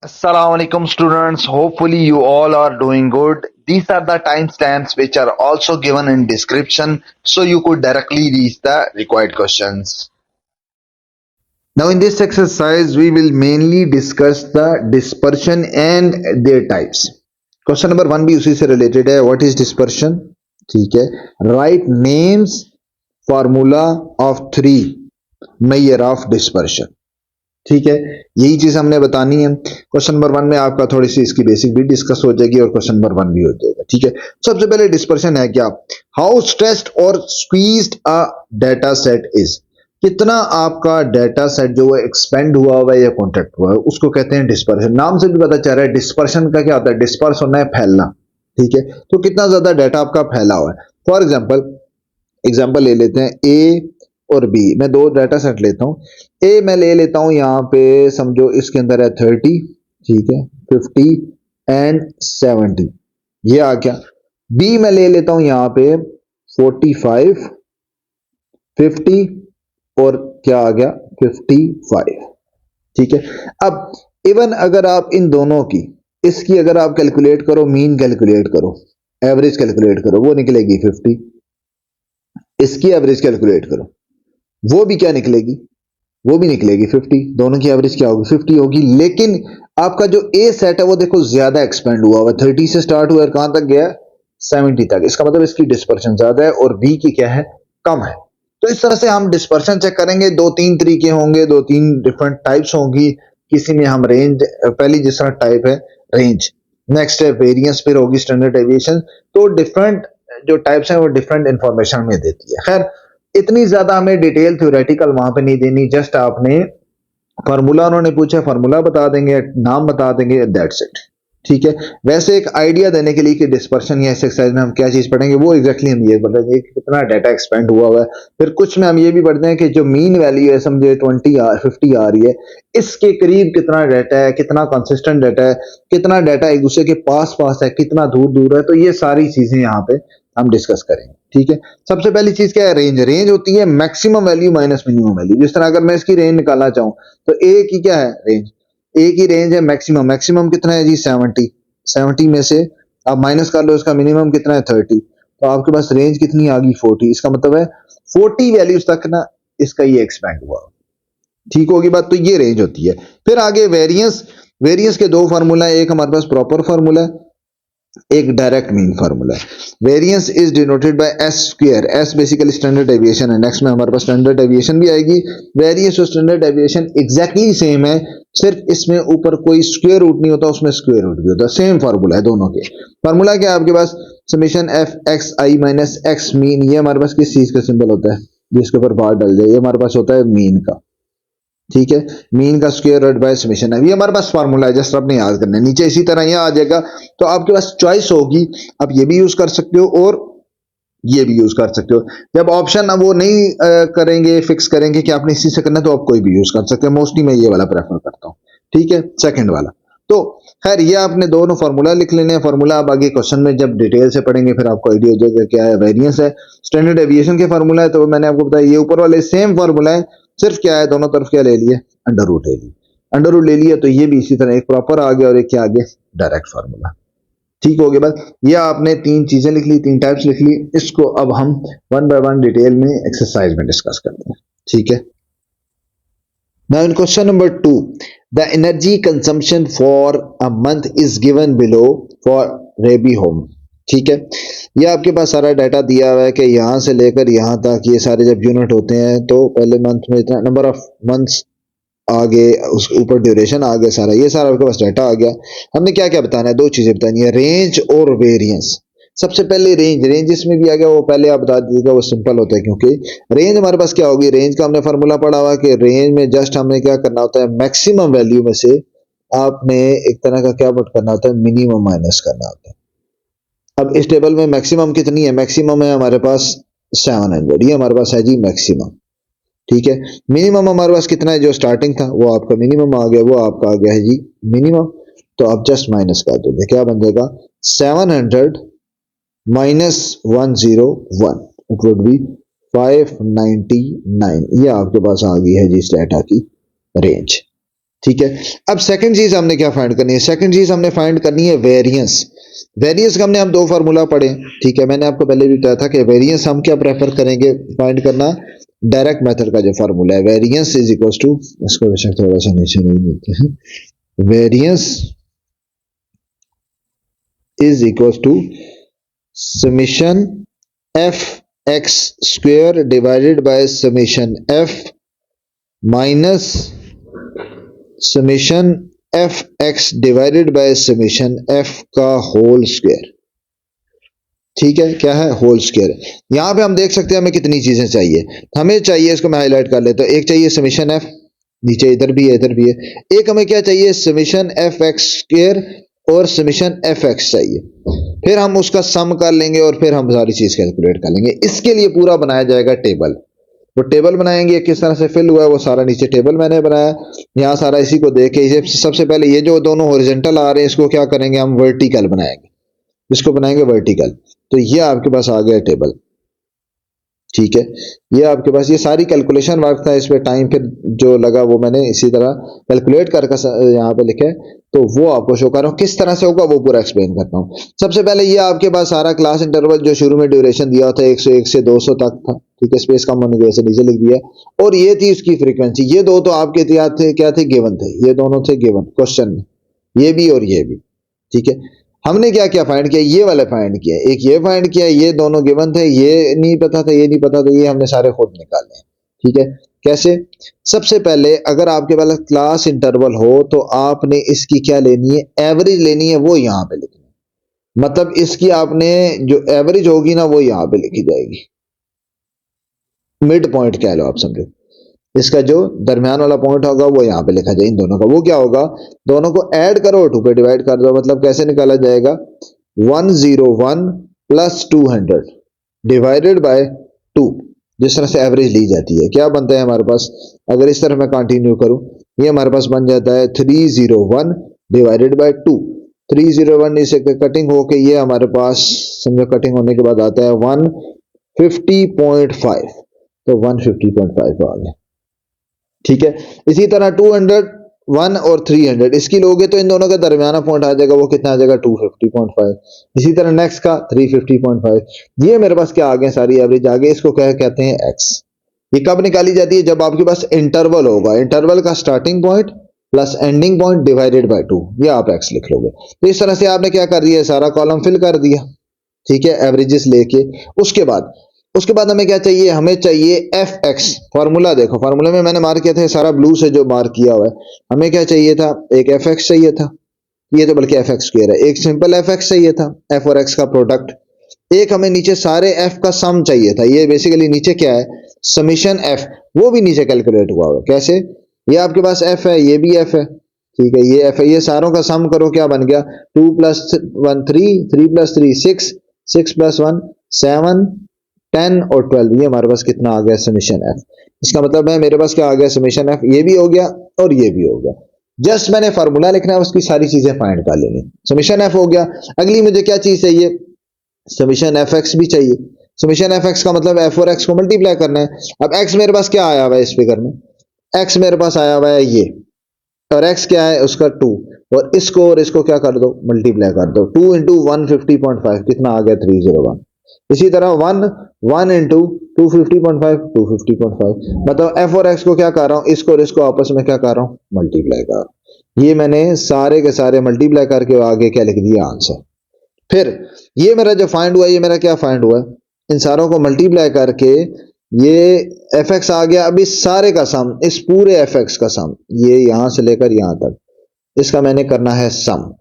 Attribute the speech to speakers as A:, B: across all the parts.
A: Assalamualaikum students. Hopefully you all are doing good. These are the timestamps which are also given in description so you could directly reach the required questions. Now in this exercise we will mainly discuss the dispersion and their types. Question number 1 भी उसी से related है. What is dispersion? ठीक है. Write names formula of three measure of dispersion. ठीक है, यही चीज हमने बतानी है. क्वेश्चन नंबर 1 में आपका थोड़ी सी इसकी बेसिक भी डिस्कस हो जाएगी और क्वेश्चन नंबर 1 भी हो जाएगा. ठीक है, सबसे पहले डिस्पर्शन है क्या? हाउ स्ट्रेस्ड और squeezed a data set is. कितना आपका डेटा सेट जो है एक्सपेंड हुआ है या कॉन्ट्रैक्ट हुआ है उसको कहते हैं डिस्पर्शन. नाम से भी पता चल रहा है डिस्पर्शन का क्या होता है. डिस्पर्स होना है फैलना. ठीक है, तो कितना ज्यादा डाटा आपका फैला हुआ है. फॉर एग्जाम्पल ले लेते हैं ए और बी. मैं दो डाटा सेट लेता हूं. ए मैं ले लेता हूं यहां पे, समझो इसके अंदर है 30, ठीक है, 50 एंड 70. ये आ गया. बी मैं ले लेता हूं यहां पे 45, 50 और क्या आ गया 55. ठीक है, अब इवन अगर आप इन दोनों की इसकी अगर आप कैलकुलेट करो, मीन कैलकुलेट करो, एवरेज कैलकुलेट करो, वो निकलेगी 50. इसकी एवरेज कैलकुलेट करो, वो भी क्या निकलेगी, वो भी निकलेगी 50. दोनों की एवरेज क्या होगी 50 होगी. लेकिन आपका जो ए सेट है वो देखो ज्यादा एक्सपेंड हुआ हुआ, 30 से स्टार्ट हुआ और कहां तक गया 70 तक. इसका मतलब इसकी डिस्पर्शन ज्यादा है और बी की क्या है कम है. तो इस तरह से हम डिस्पर्शन चेक करेंगे. दो तीन तरीके होंगे, दो तीन डिफरेंट टाइप्स होंगी. किसी में हम रेंज, पहली जिस तरह टाइप है रेंज, नेक्स्ट है वेरियंस, फिर होगी स्टैंडर्ड डेविएशन. तो डिफरेंट जो टाइप्स हैं वो डिफरेंट इंफॉर्मेशन में देती है. खैर इतनी ज्यादा हमें डिटेल थ्योरेटिकल वहां पे नहीं देनी. जस्ट आपने फार्मूला उन्होंने पूछा, फार्मूला बता देंगे, नाम बता देंगे, दैट्स इट. ठीक है, वैसे एक आइडिया देने के लिए कि डिस्पर्शन या एक्सरसाइज में हम क्या चीज पढ़ेंगे वो एग्जैक्टली हम ये बताएंगे कि कितना डाटा एक्सपेंड हुआ हुआ है. फिर कुछ में हम ये भी पढ़ते हैं कि जो मीन वैल्यू है, समझे 20 50 आ रही है, इसके करीब कितना डाटा है, कितना कंसिस्टेंट डाटा है, कितना डाटा एक दूसरे के पास पास है, कितना दूर दूर है. तो ये सारी चीजें यहाँ पे हम डिस्कस करेंगे. ठीक है, सबसे पहली चीज क्या है रेंज. रेंज होती है maximum value minus minimum value. जिस तरह अगर मैं इसकी रेंज निकालना चाहूं तो ए की क्या है रेंज, ए की रेंज है मैक्सिमम. मैक्सिमम कितना है जी 70. 70 में से आप माइनस कर लो इसका मिनिमम कितना है 30. तो आपके पास रेंज कितनी आ गई 40. इसका मतलब है 40 वैल्यूज तक ना इसका ये एक्सपेंड हुआ. ठीक होगी बात. तो ये रेंज होती है. फिर आगे वेरियंस. वेरियंस के दो फार्मूला है, एक हमारे पास प्रॉपर फार्मूला है, एक डायरेक्ट मीन फार्मूला है. Variance is denoted by S square. S basically standard deviation है. नेक्स्ट में हमारे पास स्टैंडर्ड डेविएशन भी आएगी. वेरिएंस और स्टैंडर्ड डेविएशन एग्जैक्टली सेम है, सिर्फ इसमें ऊपर कोई स्क्वायर रूट नहीं होता, उसमें स्क्वायर रूट भी होता है. सेम फार्मूला है दोनों के. फार्मूला क्या है आपके पास, समेशन एफ एक्स आई माइनस एक्स मीन. ये हमारे पास किस चीज का सिंबल होता है जिसके ऊपर बार डल जाए, ये हमारे पास होता है मीन का. ठीक है, मीन का स्क्वायर रूट बाय समेशन है. ये हमारे पास फार्मूला है, जस्ट आपने याद करना है. नीचे इसी तरह ये आ जाएगा. तो आपके पास चॉइस होगी, आप ये भी यूज कर सकते हो और ये भी यूज कर सकते हो. जब ऑप्शन अब वो नहीं करेंगे, फिक्स करेंगे कि आपने इसी से करना है, तो आप कोई भी यूज कर सकते हो. मोस्टली मैं ये वाला प्रेफर करता हूँ. ठीक है, सेकंड वाला. तो खैर ये आपने दोनों फार्मूला लिख लेने हैं. फार्मूला आप आगे क्वेश्चन में जब डिटेल से पढ़ेंगे फिर आपको आइडिया हो जाएगा क्या है. वेरिएंस है, स्टैंडर्ड डेविएशन के फार्मूला है, तो मैंने आपको बताया ये ऊपर वाले सेम फार्मूला है, सिर्फ क्या है दोनों तरफ क्या ले लिए अंडर रूट ले लिया. अंडर रूट ले लिया तो ये भी इसी तरह एक प्रॉपर आ गया और एक क्या आ गया डायरेक्ट फार्मूला. ठीक हो गया बात. ये आपने तीन चीजें लिख ली, तीन टाइप्स लिख ली. इसको अब हम वन बाय वन डिटेल में एक्सरसाइज में डिस्कस करते हैं. ठीक है, now in question number 2, the energy consumption for a month is given below for Raby home. ठीक है, ये आपके पास सारा डाटा दिया हुआ है कि यहां से लेकर यहां तक ये सारे जब यूनिट होते हैं तो पहले मंथ में इतना नंबर ऑफ मंथ्स आगे, उसके ऊपर ड्यूरेशन आ गया, सारा ये सारा आपके पास डाटा आ गया. हमने क्या क्या बताना है, दो चीजें बतानी है, रेंज और वेरिएंस. सबसे पहले रेंज. रेंज इसमें भी आ गया, वो पहले आप बता दीजिएगा, वो सिंपल होता है क्योंकि रेंज हमारे पास क्या होगी. रेंज का हमने फार्मूला पढ़ा हुआ कि रेंज में जस्ट हमने क्या करना होता है, मैक्सिमम वैल्यू में से आपने एक तरह का क्या पुट करना होता है, मिनिमम माइनस करना होता है. अब इस टेबल में मैक्सिमम कितनी है, मैक्सिमम है हमारे पास 700. ये हमारे पास है जी मैक्सिमम. ठीक है, मिनिमम हमारे पास कितना है, जो स्टार्टिंग था वो आपका मिनिमम आ गया, वो आपका आ गया है जी मिनिमम. तो आप जस्ट माइनस कर दोगे, क्या बन जाएगा 700 माइनस 101, इट वुड बी 599. ये आपके पास आ गई है जी इस डाटा की रेंज.
B: ठीक है। अब सेकंड चीज हमने क्या फाइंड करनी है, सेकंड चीज हमने फाइंड करनी है वेरिएंस। वेरिएंस का हमने हम दो फार्मूला पढ़े, ठीक है। मैंने आपको पहले भी बताया था कि वेरिएंस हम क्या प्रेफर करेंगे फाइंड करना, डायरेक्ट मेथड का जो फार्मूला है, वेरिएंस इज इक्वल टू, इसको बेशक थोड़ा सा नीचे नहीं देते हैं, variance is equal to summation F x square divided by summation f minus summation F x divided by summation f का होल स्क्वायर। ठीक है, क्या है, होल स्क्वायर। यहां पे हम देख सकते हैं हमें कितनी चीजें चाहिए, हमें चाहिए, इसको मैं हाईलाइट कर लेता हूं, एक चाहिए समेशन एफ, नीचे इधर भी है इधर भी है, एक हमें क्या चाहिए, समेशन एफ एक्स स्क्वायर और समेशन एफ एक्स चाहिए। फिर हम उसका सम कर लेंगे और फिर हम सारी चीज कैलकुलेट कर लेंगे। इसके लिए पूरा बनाया जाएगा टेबल, वो टेबल बनाएंगे, किस तरह से फिल हुआ है वो सारा नीचे टेबल मैंने बनाया। यहाँ सारा इसी को देख के सबसे पहले ये जो दोनों हॉरिजॉन्टल आ रहे हैं इसको क्या करेंगे, हम वर्टिकल बनाएंगे, इसको बनाएंगे वर्टिकल। तो ये आपके पास आ गया टेबल, ठीक है। ये आपके पास ये सारी कैलकुलेशन वर्क था, इसमें टाइम फिर जो लगा वो मैंने इसी तरह कैलकुलेट करके यहाँ पे लिखे, तो वो आपको शो कर रहा हूँ, किस तरह से होगा वो पूरा एक्सप्लेन करता हूँ। सबसे पहले ये आपके पास सारा क्लास इंटरवल जो शुरू में ड्यूरेशन दिया था 101 से 200 तक था, ठीक है, स्पेस कम होने की वजह से नीचे लिख दिया, और ये थी उसकी फ्रीक्वेंसी। ये दो तो आपके याद थे, क्या थे, गिवन थे, ये दोनों थे गिवन क्वेश्चन में, ये भी और ये भी, ठीक है। हमने क्या क्या फाइंड किया, ये वाला फाइंड किया, एक ये फाइंड किया, ये दोनों गिवन थे, ये नहीं पता था, ये नहीं पता था, ये हमने सारे खुद निकाले, ठीक है। कैसे, सबसे पहले अगर आपके पास क्लास इंटरवल हो तो आपने इसकी क्या लेनी है, एवरेज लेनी है, वो यहां पे लिखनी है। मतलब इसकी आपने जो एवरेज होगी ना वो यहां पे लिखी जाएगी, मिड पॉइंट कह लो आप समझो, इसका जो दरमियान वाला पॉइंट होगा वो यहाँ पे लिखा जाए इन दोनों का। वो क्या होगा, दोनों को ऐड करो, 2 पे डिवाइड कर दो, मतलब कैसे निकाला जाएगा, 101 प्लस 200 डिवाइडेड बाय 2, जिस तरह से एवरेज ली जाती है, क्या बनता है हमारे पास, अगर इस तरह मैं कंटिन्यू करूं, ये हमारे पास बन जाता है 301 डिवाइडेड बाय 2। 301 इसे कटिंग होके ये हमारे पास समझो कटिंग होने के बाद आता है 150.5, तो 150.5 आ गया, ठीक है। इसी तरह 201 और 300 इसकी लोगे तो इन दोनों का दरमियाना पॉइंट आ जाएगा, वो कितना आ जाएगा, 250.5। इसी तरह नेक्स्ट का 350.5, ये मेरे पास क्या आ गए, सारी एवरेज आ गई। इसको क्या कहते हैं, एक्स। ये कब निकाली जाती है, जब आपके पास इंटरवल होगा, इंटरवल का starting point plus ending point divided by 2, ये आप एक्स लिख लोगे। तो इस तरह से आपने क्या कर दिया, सारा कॉलम फिल कर दिया, ठीक है, एवरेजेस लेके। उसके बाद हमें क्या चाहिए, हमें चाहिए एफ एक्स। फॉर्मूला देखो, फॉर्मूला में मैंने मार्क किया था सारा ब्लू से जो मार्क किया हुआ है, हमें क्या चाहिए था, एक एफ एक्स चाहिए था, ये तो बल्कि एफ एक्स स्क्वायर है, एक सिंपल एफ एक्स चाहिए था, एफ और एक्स का प्रोडक्ट, एक हमें नीचे सारे एफ का सम चाहिए था। ये बेसिकली नीचे क्या है, समीशन एफ, वो भी नीचे कैलकुलेट हुआ हुआ, कैसे, ये आपके पास एफ है, ये भी एफ है, ठीक है, ये एफ है, ये सारों का सम करो, क्या बन गया, 2 प्लस 1 3, 3 प्लस 3 6, 6 प्लस 1 7, 10 और 12, ये हमारे पास कितना आ गया, समीशन एफ। इसका मतलब है मेरे पास क्या आ गया, समीशन एफ, ये भी हो गया और ये भी हो गया। जस्ट मैंने फार्मूला लिखना है, उसकी सारी चीजें फाइंड कर लेनी, समीशन एफ हो गया। अगली मुझे क्या चीज चाहिए, समीशन एफ एक्स भी चाहिए। समीशन एफ एक्स का मतलब एफ और एक्स को मल्टीप्लाई करना है। अब एक्स मेरे पास क्या आया हुआ है इस फिगर में, एक्स मेरे पास आया हुआ है ये, और एक्स क्या है उसका 2, और इसको क्या कर दो, मल्टीप्लाई कर दो, 2 इंटू 150.5 कितना आ गया, 301। इसी तरह 1 इंटू 250.5, 250.5, मतलब एफ और एक्स को क्या कर रहा हूं, इसको और इसको आपस में क्या कर रहा हूं, मल्टीप्लाई कर रहा हूं। ये मैंने सारे के सारे मल्टीप्लाई करके आगे क्या लिख दिया, आंसर। फिर ये मेरा जो फाइंड हुआ, ये मेरा क्या फाइंड हुआ, इन सारों को मल्टीप्लाई करके ये एफ एक्स आ गया। अब इस सारे का सम, इस पूरे एफ एक्स का सम, ये यहां से लेकर यहां तक, इसका मैंने करना है सम।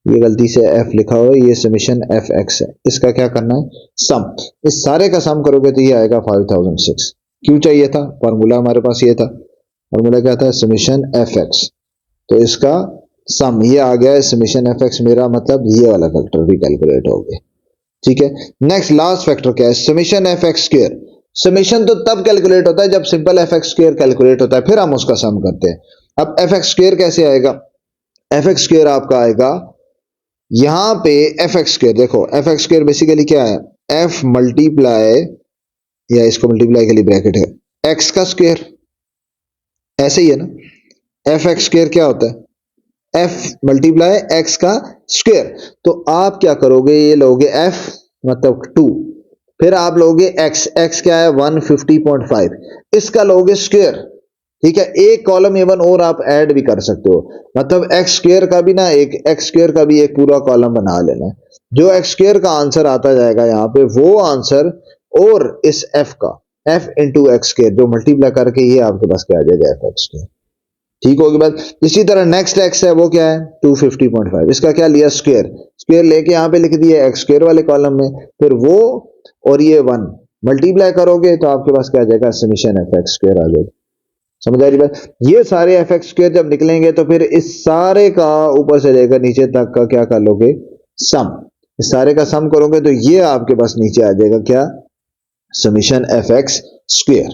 B: ये गलती से एफ लिखा हुआ है, ये समीशन एफ एक्स है, इसका क्या करना है, सम। इस सारे का सम करोगे तो ये आएगा 5006। क्यों चाहिए था, फॉर्मूला हमारे पास ये था, फॉर्मूला क्या था, समीशन एफ एक्स, तो इसका सम ये आ गया है, समीशन एफ एक्स, मेरा मतलब ये वाला फैक्टर भी कैलकुलेट हो गया, ठीक है। नेक्स्ट लास्ट फैक्टर क्या है, summation F x square. Summation तो तब कैलकुलेट होता है जब simple F x square calculate होता है, फिर हम उसका सम करते हैं। अब एफ एक्स स्क्वायर कैसे आएगा, एफ एक्स स्क्वायर आपका आएगा यहां पे, एफ एक्स स्क्वायर देखो, एफ एक्स स्क्वायर बेसिकली क्या है, एफ मल्टीप्लाई, या इसको मल्टीप्लाई के लिए ब्रैकेट है, एक्स का स्क्वायर, ऐसे ही है ना, एफ एक्स स्क्वायर क्या होता है, एफ मल्टीप्लाई एक्स का स्क्वायर। तो आप क्या करोगे, ये लोगे एफ मतलब 2, फिर आप लोगे एक्स, एक्स क्या है 150.5, इसका लोगे स्क्वायर। ठीक है, एक कॉलम एवन और आप ऐड भी कर सकते हो, मतलब एक्स स्क्वायर का भी ना, एक एक्स स्क्वायर का भी एक पूरा कॉलम बना लेना। जो एक्स स्क्वायर का आंसर आता जाएगा यहाँ पे वो आंसर, और इस एफ का एफ इंटू एक्स स्क्वायर जो मल्टीप्लाई करके ये आपके पास क्या आ जाएगा एफ एक्स स्क्वायर। ठीक होगी बात। इसी तरह नेक्स्ट एक्स है वो क्या है 250.5, इसका क्या लिया स्क्वायर, स्क्वायर लेके यहाँ पे लिख दिया एक्स स्क्वायर वाले कॉलम में, फिर वो और ये 1 मल्टीप्लाई करोगे तो आपके पास क्या आ जाएगा समीशन एफ एक्स स्क्वायर आ जाएगा। समझ आ रही बात। ये सारे एफ एक्स स्क्वायर जब निकलेंगे तो फिर इस सारे का ऊपर से लेकर नीचे तक का क्या कर लोगे सम, इस सारे का सम करोगे तो ये आपके पास नीचे आ जाएगा क्या समीशन एफ एक्स स्क्वायर।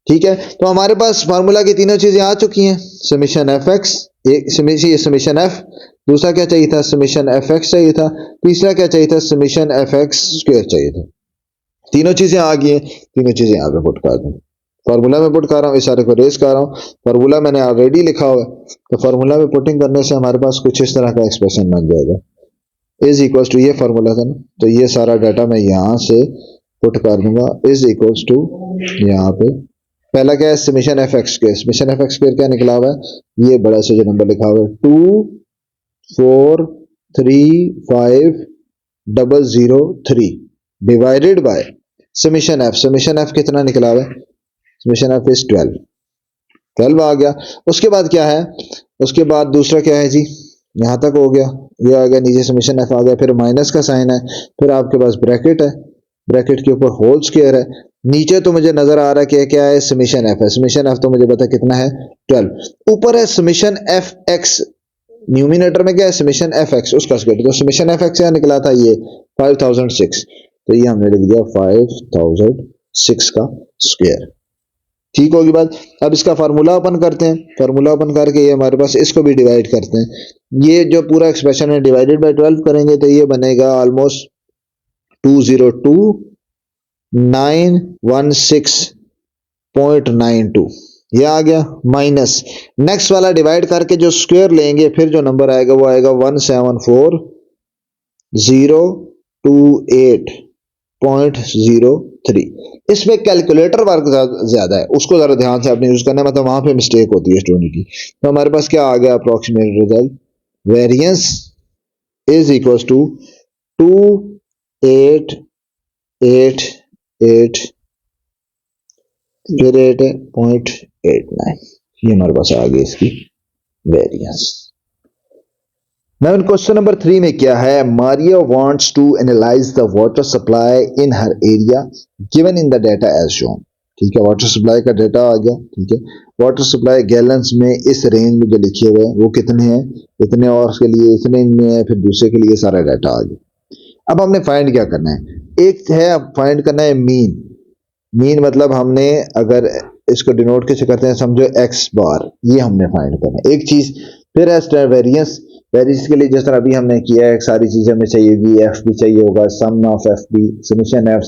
B: ठीक है, तो हमारे पास फार्मूला की तीनों चीजें आ चुकी हैं, समीशन एफ एक्स, एक समीशन एफ, दूसरा क्या चाहिए था समीशन एफ एक्स चाहिए था, तीसरा क्या चाहिए था समीशन एफ एक्स स्क्वायर चाहिए था। तीनों चीजें आ गई हैं, तीनों चीजें यहाँ पे पुट कर दूं, फार्मूला में पुट कर रहा हूँ, इस सारे को रेस कर रहा हूँ, फार्मूला मैंने ऑलरेडी लिखा हुआ है, तो फार्मूला में पुटिंग करने से हमारे पास कुछ इस तरह का एक्सप्रेशन बन जाएगा, इज इक्वल टू, ये फार्मूला था ना, तो ये सारा डाटा मैं यहाँ से पुट कर दूंगा, इज इक्वल टू यहाँ पे पहला क्या है summation F x square, summation F x square क्या निकला हुआ है, ये बड़ा सा जो नंबर लिखा हुआ है 2435003 डिवाइडेड बाय समीशन एफ कितना निकला हुआ है, समीशन एफ इज 12 आ गया। उसके बाद क्या है, उसके बाद दूसरा क्या है जी, यहां तक हो गया, ये आ गया नीचे समीशन एफ आ गया, फिर माइनस का साइन है, फिर आपके पास ब्रैकेट है, ब्रैकेट के ऊपर होल स्क्वायर है, नीचे तो मुझे नजर आ रहा है कि क्या है समीशन एफ है, समीशन एफ तो मुझे पता कितना है 12, ऊपर है समीशन एफ एक्स, न्यूमिनेटर में क्या है समीशन एफ एक्स उसका स्क्वायर, तो समीशन एफ एक्स क्या निकला था ये 5006, तो ये हमने लिख दिया 5006 का स्क्वायर। ठीक होगी बात। अब इसका फार्मूला ओपन करते हैं, फार्मूला ओपन करके ये हमारे पास इसको भी डिवाइड करते हैं, ये जो पूरा एक्सप्रेशन है डिवाइडेड बाय 12 करेंगे तो ये बनेगा ऑलमोस्ट 202,916.92, ये आ गया माइनस नेक्स्ट वाला डिवाइड करके जो स्क्वायर लेंगे फिर जो नंबर आएगा वो आएगा 174,028.03। इसमें कैलकुलेटर वर्क ज्यादा है, उसको जरा ध्यान से आपने यूज करना है, मतलब वहां पे मिस्टेक होती है स्टूडेंट की। तो हमारे पास क्या आ गया approximate result, variance is equal to 2888 फिर 8.89, ये हमारे पास आ गई इसकी variance. Now in question number 3 में क्या है, Maria wants to analyse the water supply in her area given in the data as shown. ठीक है, वाटर सप्लाई का डाटा आ गया। ठीक है, वाटर सप्लाई गैलन्स में इस रेंज में जो लिखे हुए हैं वो कितने हैं, इतने, और उसके लिए इतने में है, फिर दूसरे के लिए सारा डाटा आ गया। अब हमने फाइंड क्या करना है, एक है फाइंड करना है मीन, मीन मतलब हमने अगर इसको डिनोट कैसे करते हैं समझो एक्स बार, ये हमने फाइंड करना है एक चीज। फिर है वेरिएंस, वेरिएंस के लिए जिस तरह अभी हमने किया है सारी चीजें हमें चाहिए होगी, एफ भी चाहिए होगा, sum of F B, summation F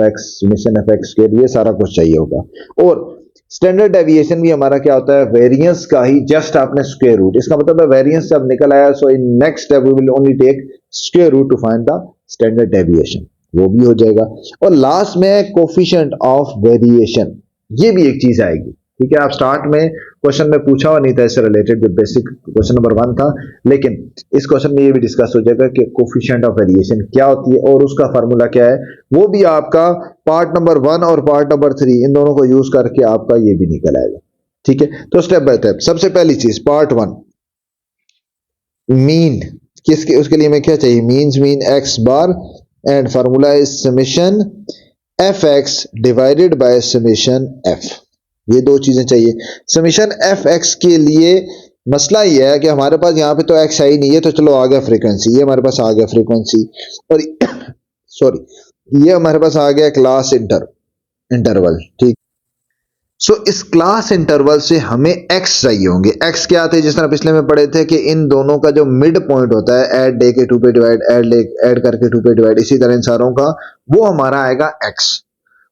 B: X, summation F x square, ये सारा कुछ चाहिए होगा। और स्टैंडर्ड डेविएशन भी हमारा क्या होता है वेरिएंस का ही जस्ट आपने स्क्वायर रूट, इसका मतलब है वेरिएंस जब निकल आया so in next step we will only take square root to find the standard deviation, वो भी हो जाएगा। और लास्ट में कोफिशिएंट ऑफ वेरिएशन, ये भी एक चीज आएगी। ठीक है, आप स्टार्ट में क्वेश्चन में पूछा हुआ नहीं था इससे रिलेटेड, जो बेसिक क्वेश्चन नंबर 1 था, लेकिन इस क्वेश्चन में ये भी डिस्कस हो जाएगा कि कोफिशिएंट ऑफ वेरिएशन क्या होती है और उसका फार्मूला क्या है, वो भी आपका पार्ट नंबर 1 और पार्ट नंबर 3 इन दोनों को यूज करके आपका ये भी निकल आएगा। ठीक है, तो स्टेप बाय स्टेप सबसे पहली चीज पार्ट 1 मीन, किसके उसके लिए मैं क्या चाहिए, mean X bar and formula is summation F x divided by summation F, ये दो चीजें चाहिए। समेशन एफ एक्स के लिए मसला ये है कि हमारे पास यहाँ पे तो एक्स है ही नहीं है, तो चलो आ गया फ्रीक्वेंसी, ये हमारे पास आ गया फ्रीक्वेंसी, और सॉरी ये हमारे पास आ गया क्लास इंटरवल। ठीक, सो इस क्लास इंटरवल से हमें एक्स चाहिए होंगे। एक्स क्या थे, जिस तरह पिछले में पढ़े थे कि इन दोनों का जो मिड पॉइंट होता है, ऐड डे के 2 पे डिवाइड, ऐड करके 2 पे डिवाइड, इसी तरह इन सारों का वो हमारा आएगा एक्स,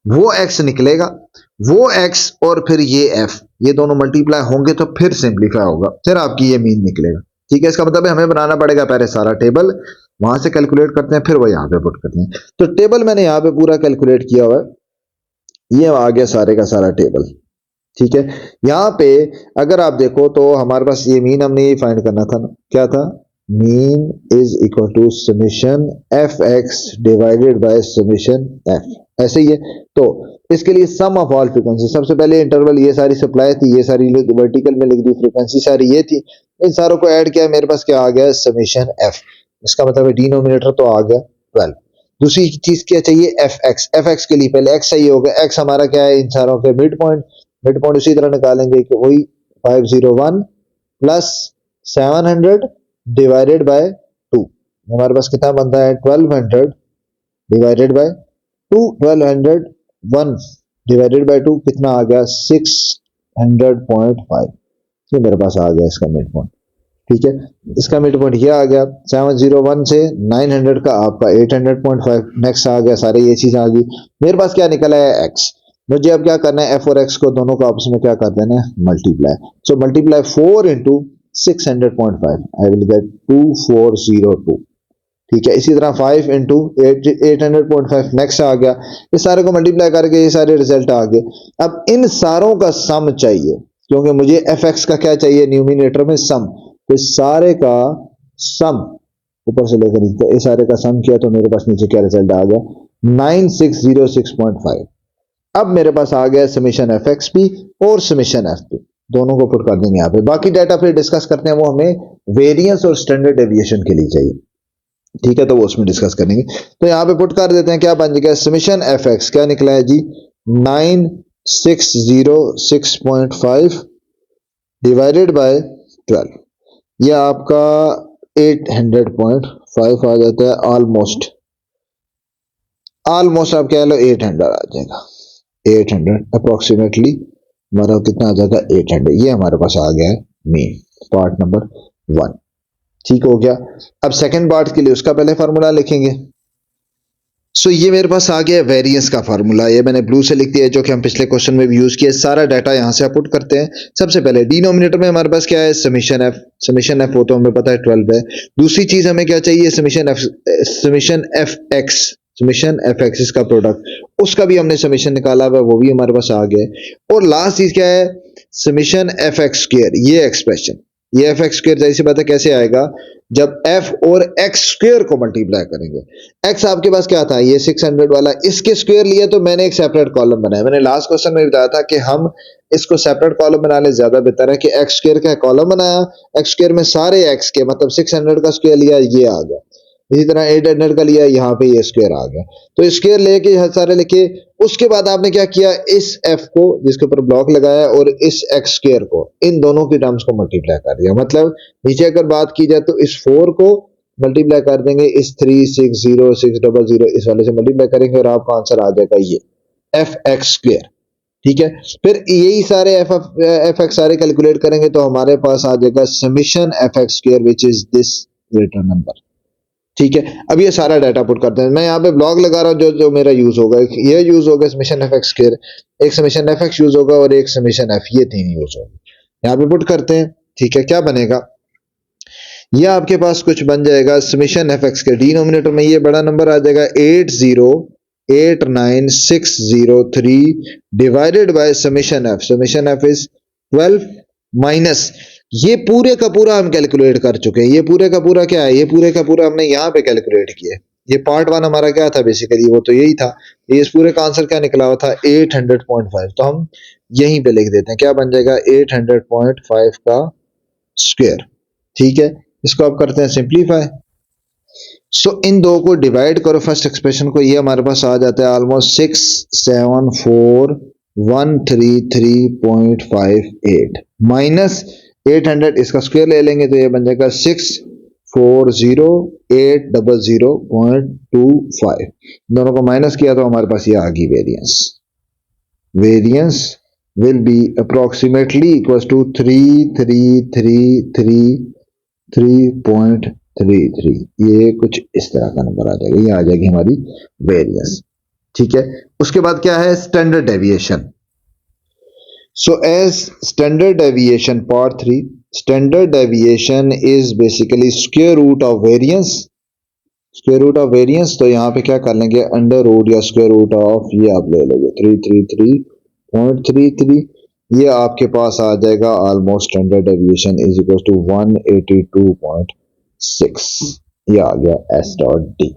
B: वो एक्स निकलेगा, वो एक्स और फिर ये एफ, ये दोनों मल्टीप्लाई होंगे तो फिर सिंप्लीफाई होगा, फिर आपकी ये मीन निकलेगा। ठीक है, इसका मतलब है हमें बनाना पड़ेगा पहले सारा टेबल, वहां से कैलकुलेट करते हैं, फिर वो यहाँ पे पुट करते हैं। तो टेबल मैंने यहाँ पे पूरा कैलकुलेट किया हुआ है, ये आ गया सारे का सारा टेबल। ठीक है, यहाँ पे अगर आप देखो तो हमारे पास ये मीन हमने ये फाइंड करना था ना, क्या था, mean is equal to summation F x divided by summation f, ऐसे ही है। तो इसके लिए सम ऑफ ऑल फ्रीक्वेंसी, सबसे पहले इंटरवल ये सारी सप्लाई थी, ये सारी वर्टिकल में लिख दी, फ्रीक्वेंसी सारी ये थी, इन सारों को ऐड किया, मेरे पास क्या आ गया, समेशन एफ। इसका मतलब है डिनोमिनेटर तो आ गया 12। दूसरी चीज क्या चाहिए, एफ एक्स। एफ एक्स के लिए पहले एक्स सही हो गया, एक्स हमारा क्या है, इन सारों के मिड पॉइंट। मिड पॉइंट उसी तरह निकालेंगे कि वही 501 प्लस 700 डिवाइडेड बाय 2, हमारे पास कितना बनता है, 1200 डिवाइडेड बाय 2, 1201 डिवाइडेड बाय 2 कितना आ गया, 600.5। ये मेरे पास आ गया इसका मिड पॉइंट। ठीक है, इसका मिड पॉइंट ये आ गया, 701 से 900 का आपका 800.5। नेक्स्ट आ गया, सारे ये चीज आ गई, मेरे पास क्या निकला है, एक्स। मुझे अब क्या करना है, एफ और एक्स को दोनों को आपस में क्या कर देना है, multiply. So multiply 4 into 600.5, I will get 2402। ठीक है, इसी तरह 5 इंटू 800.5 नेक्स्ट आ गया, इस सारे को मल्टीप्लाई करके ये सारे रिजल्ट आ गए। अब इन सारों का सम चाहिए, क्योंकि मुझे एफ एक्स का क्या चाहिए, न्यूमिनेटर में सम, तो इस सारे का सम ऊपर से लेकर नीचे, इस सारे का सम किया तो मेरे पास नीचे क्या रिजल्ट आ गया, 9606.5। अब मेरे पास आ गया समेशन एफ एक्स पी और समेशन एफ पी, दोनों को पुट कर देंगे यहाँ पे। बाकी डाटा फिर डिस्कस करते हैं, वो हमें वेरिएंस और स्टैंडर्ड डेविएशन के लिए चाहिए। ठीक है, तो वो उसमें डिस्कस करेंगे। तो यहाँ पे पुट कर देते हैं, क्या बन गया, समेशन एफ एक्स क्या निकला है जी, 9606.5 डिवाइडेड बाय 12, यह आपका 800.5 आ जाता है, ऑलमोस्ट आप कह लो 800 आ जाएगा, 800 अप्रोक्सीमेटली हमारा कितना आ जाएगा, 800। ये हमारे पास आ गया है मीन, पार्ट नंबर 1। ठीक हो गया। अब सेकंड पार्ट के लिए उसका पहले फार्मूला लिखेंगे। सो ये मेरे पास आ गया वेरिएंस का फार्मूला, ये मैंने ब्लू से लिख दिया है, जो कि हम पिछले क्वेश्चन में भी यूज किया। सारा डाटा यहां से आप पुट करते हैं। सबसे पहले डिनोमिनेटर में हमारे पास क्या है, समेशन एफ। समेशन एफ वो तो हमें पता है 12 है। दूसरी चीज हमें क्या चाहिए, summation F x, summation F x इसका प्रोडक्ट, उसका भी हमने समेशन निकाला हुआ, वो भी हमारे पास आ गया। और लास्ट चीज क्या है, समेशन एफ एक्स स्क्वायर, ये एक्सप्रेशन, ये एफ एक्स स्क्वायर जाहिर सी बात है कैसे आएगा, जब f और x स्क्वायर को मल्टीप्लाई करेंगे। x आपके पास क्या था, ये 600 वाला, इसके स्क्वायर लिया तो मैंने एक सेपरेट कॉलम बनाया। मैंने लास्ट क्वेश्चन में बताया था कि हम इसको सेपरेट कॉलम बनाने ज्यादा बेहतर है कि x स्क्वायर का कॉलम बनाया, x स्क्वायर में सारे x के मतलब 600 का स्क्वायर लिया, ये आ गया। इसी तरह 800 का लिया, यहाँ पे ये स्क्वायर आ गया। तो स्क्वायर लेके सारे लिखे, उसके बाद आपने क्या किया, इस f को जिसके ऊपर ब्लॉक लगाया और इस x स्क्वायर को, इन दोनों की टर्म्स को मल्टीप्लाई कर दिया। मतलब नीचे अगर बात की जाए तो इस 4 को मल्टीप्लाई कर देंगे इस 360,600 इस वाले से मल्टीप्लाई करेंगे और आपका आंसर आ जाएगा ये एफ एक्स स्क्वायर। ठीक है, फिर यही सारे एफ एक्स सारे कैलकुलेट करेंगे तो हमारे पास आ जाएगा summation F x square which is this greater number. ठीक है, अब ये सारा डाटा पुट करते हैं। मैं यहाँ पे ब्लॉक लगा रहा हूँ, जो मेरा यूज होगा, ये यूज होगा समेशन एफ एक्स स्क्वायर, एक समेशन एफ एक्स यूज होगा और एक समेशन एफ, ये तीन यूज होगा। यहाँ पे पुट करते हैं। ठीक है, क्या बनेगा, ये आपके पास कुछ बन जाएगा, समेशन एफ एक्स के डिनोमिनेटर में ये बड़ा नंबर आ जाएगा 8089603 divided by summation F. Summation f is 12 minus ये पूरे का पूरा हम कैलकुलेट कर चुके हैं। ये पूरे का पूरा क्या है, ये पूरे का पूरा हमने यहाँ पे कैलकुलेट किया। ये पार्ट 1 हमारा क्या था बेसिकली, वो तो यही था। ये इस पूरे का आंसर क्या निकला हुआ था 800.5, तो हम यहीं पे लिख देते हैं, क्या बन जाएगा 800.5 का स्क्वायर। ठीक है, इसको आप करते हैं सिंप्लीफाई। सो इन दो को डिवाइड करो फर्स्ट एक्सप्रेशन को, ये हमारे पास आ जाता है ऑलमोस्ट 674,133.58 माइनस 800, इसका स्क्वायर ले लेंगे तो ये बन जाएगा 640,800.25। दोनों को माइनस किया तो हमारे पास ये आ गई variance. Variance will be approximately equal to 33333.33। ये कुछ इस तरह का नंबर आ जाएगा, ये आ जाएगी हमारी वेरिएंस। ठीक है, उसके बाद क्या है, standard deviation. So as standard deviation part 3, standard deviation is basically square root of variance. Square root of variance, तो यहाँ पे क्या कर लेंगे, अंडर रूट या स्क्वायर रूट ऑफ, ये आप ले लोगे 333.33, ये आपके पास आ जाएगा almost standard deviation is equal to 182.6, ये आ गया S dot D.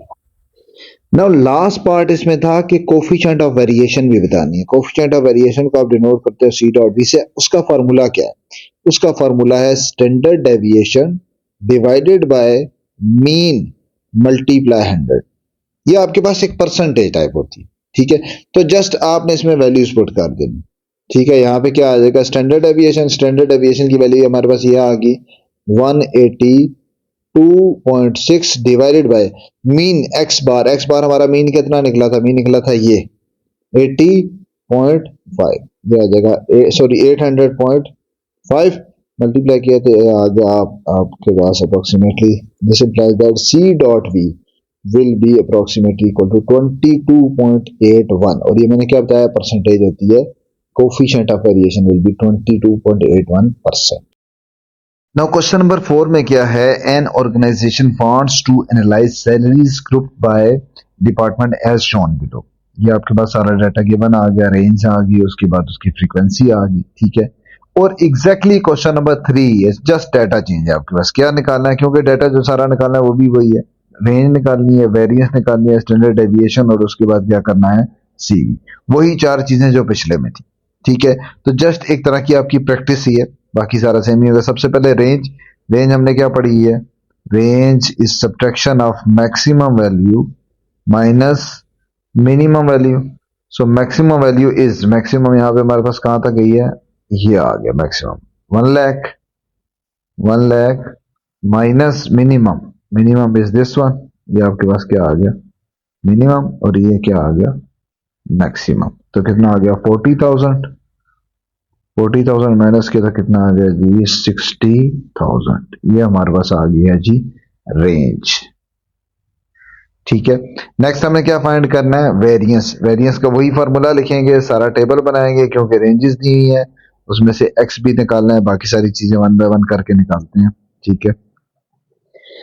B: Now last part इसमें था कि कोफिशिएंट ऑफ वेरिएशन भी बतानी है। कोफिशिएंट ऑफ वेरिएशन को आप डिनोट करते हो सी डॉट डी से, उसका फार्मूला क्या है? उसका फार्मूला है standard deviation divided by mean multiply 100। ये आपके पास एक परसेंटेज टाइप होती है, ठीक है। तो जस्ट आपने इसमें वैल्यूज पुट कर देनी, ठीक है। यहाँ पे क्या आ जाएगा, स्टैंडर्ड डेविएशन, स्टैंडर्ड डेविएशन की वैल्यू हमारे पास ये आ गई 182.6 divided by mean X bar. X bar हमारा मीन कितना निकला था? मीन निकला था ये 80.5, ये आ जाएगा 800.5 मल्टीप्लाई किया तो आ गया आपके पास approximately, this implies that C dot V will be approximately equal to 22.81, और ये मैंने क्या बताया, परसेंटेज होती है, coefficient of variation will be 22.81%।
A: Now question number 4 में क्या है, an organisation wants to analyse salaries group by department as shown below. ये आपके पास सारा डाटा गिवन आ गया, रेंज आ गई, उसके बाद उसकी फ्रीक्वेंसी आ गई, ठीक है। और एग्जैक्टली क्वेश्चन नंबर 3 है, जस्ट डाटा चेंज है आपके पास। क्या निकालना है, क्योंकि डाटा जो सारा निकालना है वो भी वही है, रेंज निकालनी है, वेरिएंस निकालनी है, स्टैंडर्ड डेविएशन, और उसके बाद क्या करना है, सी, वही 4 चीजें जो पिछले में थी, ठीक है। तो जस्ट एक तरह की आपकी प्रैक्टिस ही है, बाकी सारा सेम ही होगा। सबसे पहले रेंज, रेंज हमने क्या पढ़ी है, range is subtraction of maximum value minus minimum value. So maximum value is, maximum यहाँ पे हमारे पास कहां तक गई है, ये आ गया maximum 1 lakh, 1 lakh minus minimum, minimum is this one, ये आपके पास क्या आ गया, मिनिमम, और ये क्या आ गया, मैक्सिमम। तो कितना आ गया 40,000, 40,000 माइनस किया तो कितना आ गया जी 60,000, ये हमारे पास आ गई है जी रेंज, ठीक है। नेक्स्ट हमें क्या फाइंड करना है, वेरिएंस। वेरिएंस का वही फार्मूला लिखेंगे, सारा टेबल बनाएंगे, क्योंकि रेंजेस दी हुई है, उसमें से एक्स भी निकालना है, बाकी सारी चीजें 1 बाय 1 करके निकालते हैं, ठीक है।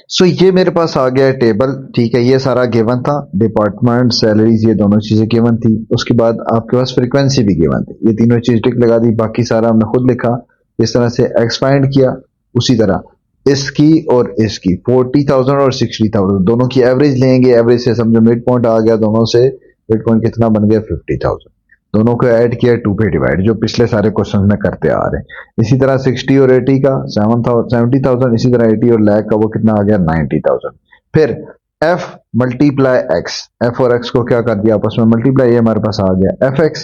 A: सो ये मेरे पास आ गया है टेबल, ठीक है। ये सारा गिवन था, डिपार्टमेंट, सैलरीज, ये दोनों चीजें गिवन थी। उसके बाद आपके पास फ्रीक्वेंसी भी गिवन थी, ये तीनों चीज टिक लगा दी, बाकी सारा हमने खुद लिखा। इस तरह से एक्स फाइंड किया, उसी तरह इसकी और इसकी 40,000 और 60,000 दोनों की एवरेज लेंगे, एवरेज से समझो मिड पॉइंट आ गया दोनों से, मिड पॉइंट कितना बन गया 50,000, दोनों को ऐड किया 2 पे डिवाइड, जो पिछले सारे क्वेश्चन में करते आ रहे हैं। इसी तरह 60 और 80 का 70,000, इसी तरह 80 और लाख का वो कितना आ गया 90,000। फिर f मल्टीप्लाई x, f और x को क्या कर दिया आपस में मल्टीप्लाई, ये हमारे पास आ गया fx।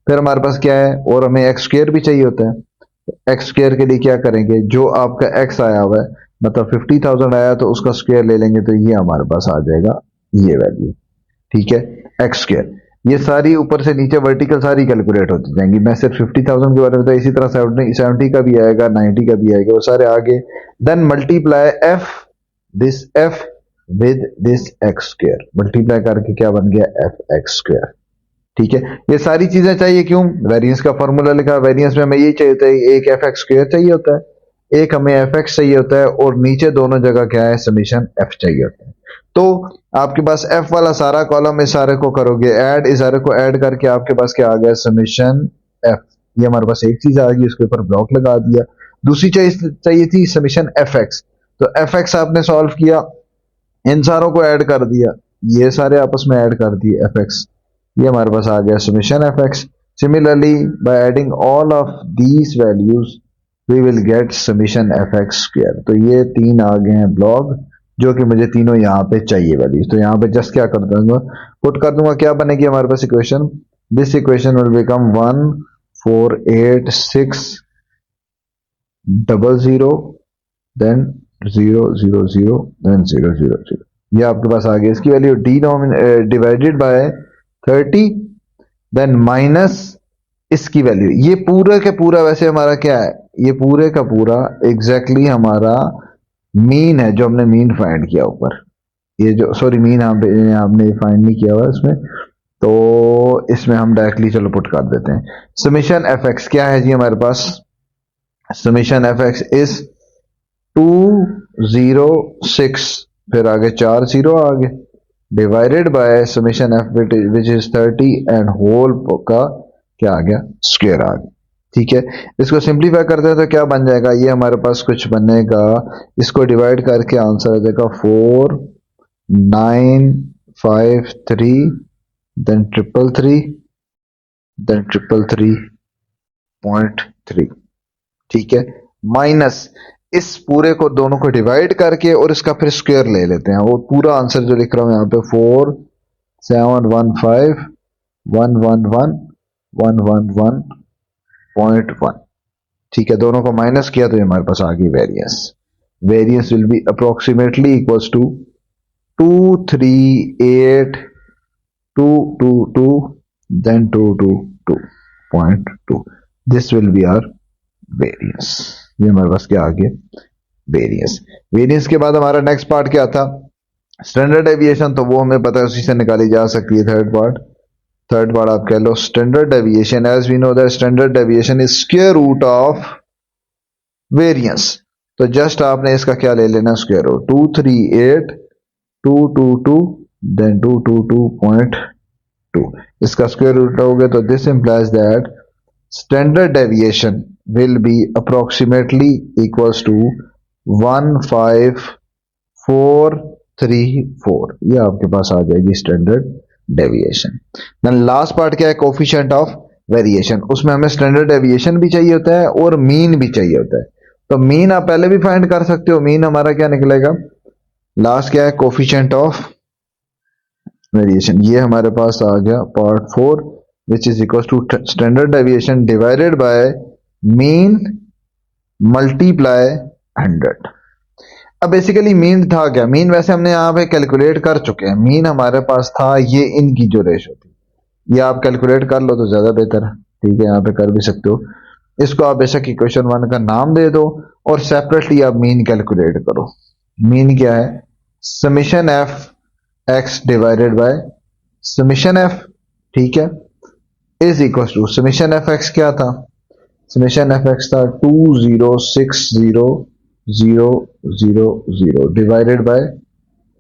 A: फिर हमारे पास क्या है, और हमें x स्क्वायर भी चाहिए होता है, एक्स स्क्वायर के लिए क्या करेंगे, जो आपका एक्स आया हुआ है, मतलब 50,000 आया तो उसका स्क्वायर ले लेंगे, तो ये हमारे पास आ जाएगा ये वैल्यू, ठीक है, एक्स स्क्वायर। ये सारी ऊपर से नीचे वर्टिकल सारी कैलकुलेट होती जाएंगी, मैं सिर्फ 50,000 के बारे में, तो इसी तरह 70 का भी आएगा, 90 का भी आएगा, वो सारे आगे। Then multiply f, this f with this x square, multiply करके क्या बन गया एफ एक्स स्क्वायर, ठीक है। ये सारी चीजें चाहिए, क्यों, वेरिएंस का फॉर्मूला लिखा, वेरिएंस में हमें ये चाहिए होता है, एक एफ एक्स स्क्वायर चाहिए होता है, एक हमें एफ एक्स चाहिए होता है, और नीचे दोनों जगह क्या है, समीशन एफ चाहिए होता है। तो आपके पास एफ वाला सारा कॉलम, इस सारे को करोगे ऐड, इस सारे को ऐड करके आपके पास क्या आ गया, समीशन एफ। ये हमारे पास एक चीज आ गई, उसके ऊपर ब्लॉक लगा दिया। दूसरी चाहिए थी समीशन एफ एक्स, तो एफ एक्स आपने सॉल्व किया, इन सारों को ऐड कर दिया, ये सारे आपस में ऐड कर दिए एफ एक्स, ये हमारे पास आ गया summation F x. Similarly by adding all of these values we will get summation F x square. तो ये 3 आ गए हैं ब्लॉक, जो कि मुझे तीनों यहाँ पे चाहिए वैल्यूज, तो यहाँ पे जस्ट क्या कर दूंगा, पुट कर दूंगा, क्या बनेगी हमारे पास equation, this equation will become 148,600 then 000 then 000, ये आपके पास आ गया। इसकी value divided by 30, then minus इसकी वैल्यू, ये पूरा का पूरा वैसे हमारा क्या है, ये पूरे का पूरा एग्जैक्टली हमारा मीन है, जो हमने मीन फाइंड किया ऊपर, ये जो सॉरी मीन हमने फाइंड नहीं किया हुआ इसमें,
B: तो इसमें हम डायरेक्टली चलो पुट कर देते हैं। समेशन एफ एक्स क्या है जी हमारे पास, समेशन एफ एक्स इज 206 फिर आगे 4 0 आगे divided by summation f which is 30 and whole का क्या आ गया स्क्वायर आ गया। ठीक है, इसको सिंप्लीफाई करते हैं तो क्या बन जाएगा, ये हमारे पास कुछ बनेगा, इसको डिवाइड करके आंसर आ जाएगा 4953 देन 333 देन 333.3। ठीक है, माइनस इस पूरे को दोनों को डिवाइड करके और इसका फिर स्क्वायर ले लेते हैं। वो पूरा आंसर जो लिख रहा हूं यहाँ पे 4715111111.1। ठीक है, दोनों को माइनस किया तो ये हमारे पास आ गई variance. Variance will be approximately equals to 238,222 then 222.2। This will be our variance. ये हमारे पास क्या आ गया वेरियंस। वेरियंस के बाद हमारा नेक्स्ट पार्ट क्या था, स्टैंडर्ड डेविएशन, तो वो हमें पता है उसी से निकाली जा सकती है। थर्ड पार्ट आप कह लो standard deviation, as we know that standard deviation is square root of variance. तो जस्ट आपने इसका क्या ले लेना स्क्वायर रूट, 238,222 देन 222.2, इसका स्क्वायर रूट लोगे तो this implies that standard deviation will be approximately equals to 15434। ये आपके पास आ जाएगी standard deviation. Then last part क्या है, कोफिशिएंट ऑफ वेरिएशन। उसमें हमें स्टैंडर्ड डेविएशन भी चाहिए होता है और मीन भी चाहिए होता है। तो मीन आप पहले भी फाइंड कर सकते हो, मीन हमारा क्या निकलेगा, लास्ट क्या है कोफिशिएंट ऑफ वेरिएशन। ये हमारे पास आ गया part 4 which is equal to standard deviation divided by mean multiply 100। अब बेसिकली मीन था क्या, मीन वैसे हमने यहाँ पे कैलकुलेट कर चुके हैं। मीन हमारे पास था ये इनकी जो रेशो थी, ये आप कैलकुलेट कर लो तो ज्यादा बेहतर है। ठीक है, यहाँ पे कर भी सकते हो, इसको आप बेशक इक्वेशन 1 का नाम दे दो और सेपरेटली आप मीन कैलकुलेट करो। मीन क्या है, summation F x divided by summation f. ठीक है, is equal to summation F x क्या था, समेशन एफ एक्स था 2060000 डिवाइडेड बाय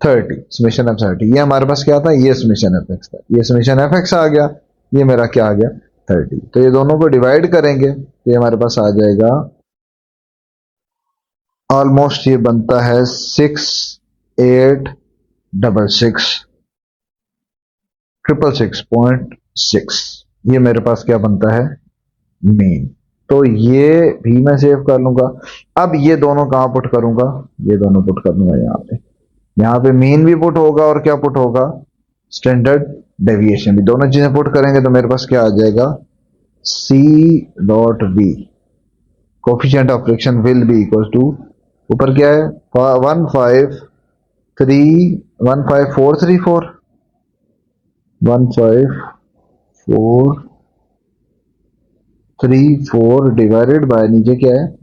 B: 30, समेशन एफ 30। ये हमारे पास क्या था, ये समेशन एफ एक्स था, ये समेशन एफ एक्स आ गया, ये मेरा क्या आ गया 30। तो ये दोनों को डिवाइड करेंगे तो ये हमारे पास आ जाएगा ऑलमोस्ट, ये बनता है 6866.6। ये मेरे पास क्या बनता है मीन। तो ये भी मैं सेव कर लूंगा। अब ये दोनों कहां पुट करूंगा, ये दोनों पुट कर दूंगा यहाँ पे मीन भी पुट होगा और क्या पुट होगा स्टैंडर्ड डेविएशन भी। दोनों चीजें पुट करेंगे तो मेरे पास क्या आ जाएगा C.V, coefficient of friction will be equal to, ऊपर क्या है 15434 15434 डिवाइडेड बाय नीचे क्या है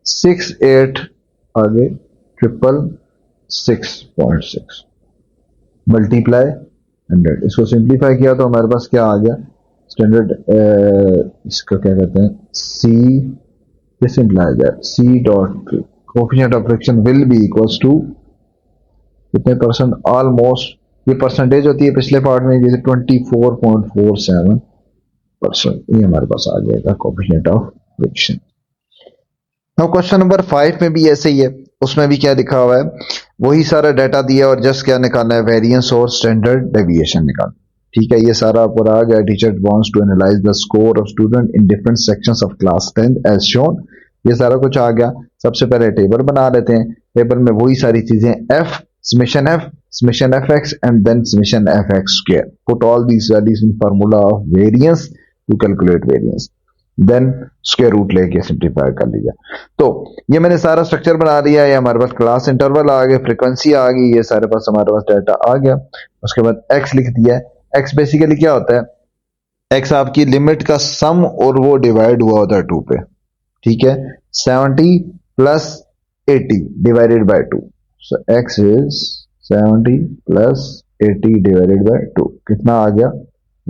B: 68 आगे 666.6 मल्टीप्लाई 100। इसको सिंप्लीफाई किया तो हमारे पास क्या आ गया स्टैंडर्ड, इसका क्या कहते हैं C, this implies that C dot coefficient of friction will be equals to कितने परसेंट, ऑलमोस्ट, ये परसेंटेज होती है पिछले पार्ट में जैसे 24.47%। ये हमारे पास आ जाएगा coefficient of friction. Now question number 5 में भी ऐसे ही है, उसमें भी क्या दिखा हुआ है वही सारा डाटा दिया और जस्ट क्या निकालना है वेरिएंस और स्टैंडर्ड डेविएशन निकालना। ठीक है, ये सारा आपको आ गया। Teacher wants to analyse the score of student in different sections of class 10 as shown. ये सारा कुछ आ गया। सबसे पहले टेबल बना लेते हैं। टेबल में वही सारी चीजें f summation F x and then summation F x square, put all these values in formula of variance to calculate variance, then square root लेके सिंप्लीफाई कर लिया। तो ये मैंने सारा स्ट्रक्चर बना लिया है। हमारे पास क्लास इंटरवल आ गए, फ्रीक्वेंसी आ गई, ये सारे पास हमारे पास डाटा आ गया। उसके बाद एक्स लिख दिया है। एक्स बेसिकली क्या होता है, एक्स आपकी लिमिट का सम और वो डिवाइड हुआ होता है 2 पे। ठीक है, 70 plus 80 divided by 2, so x is 70 plus 80 divided by 2, कितना आ गया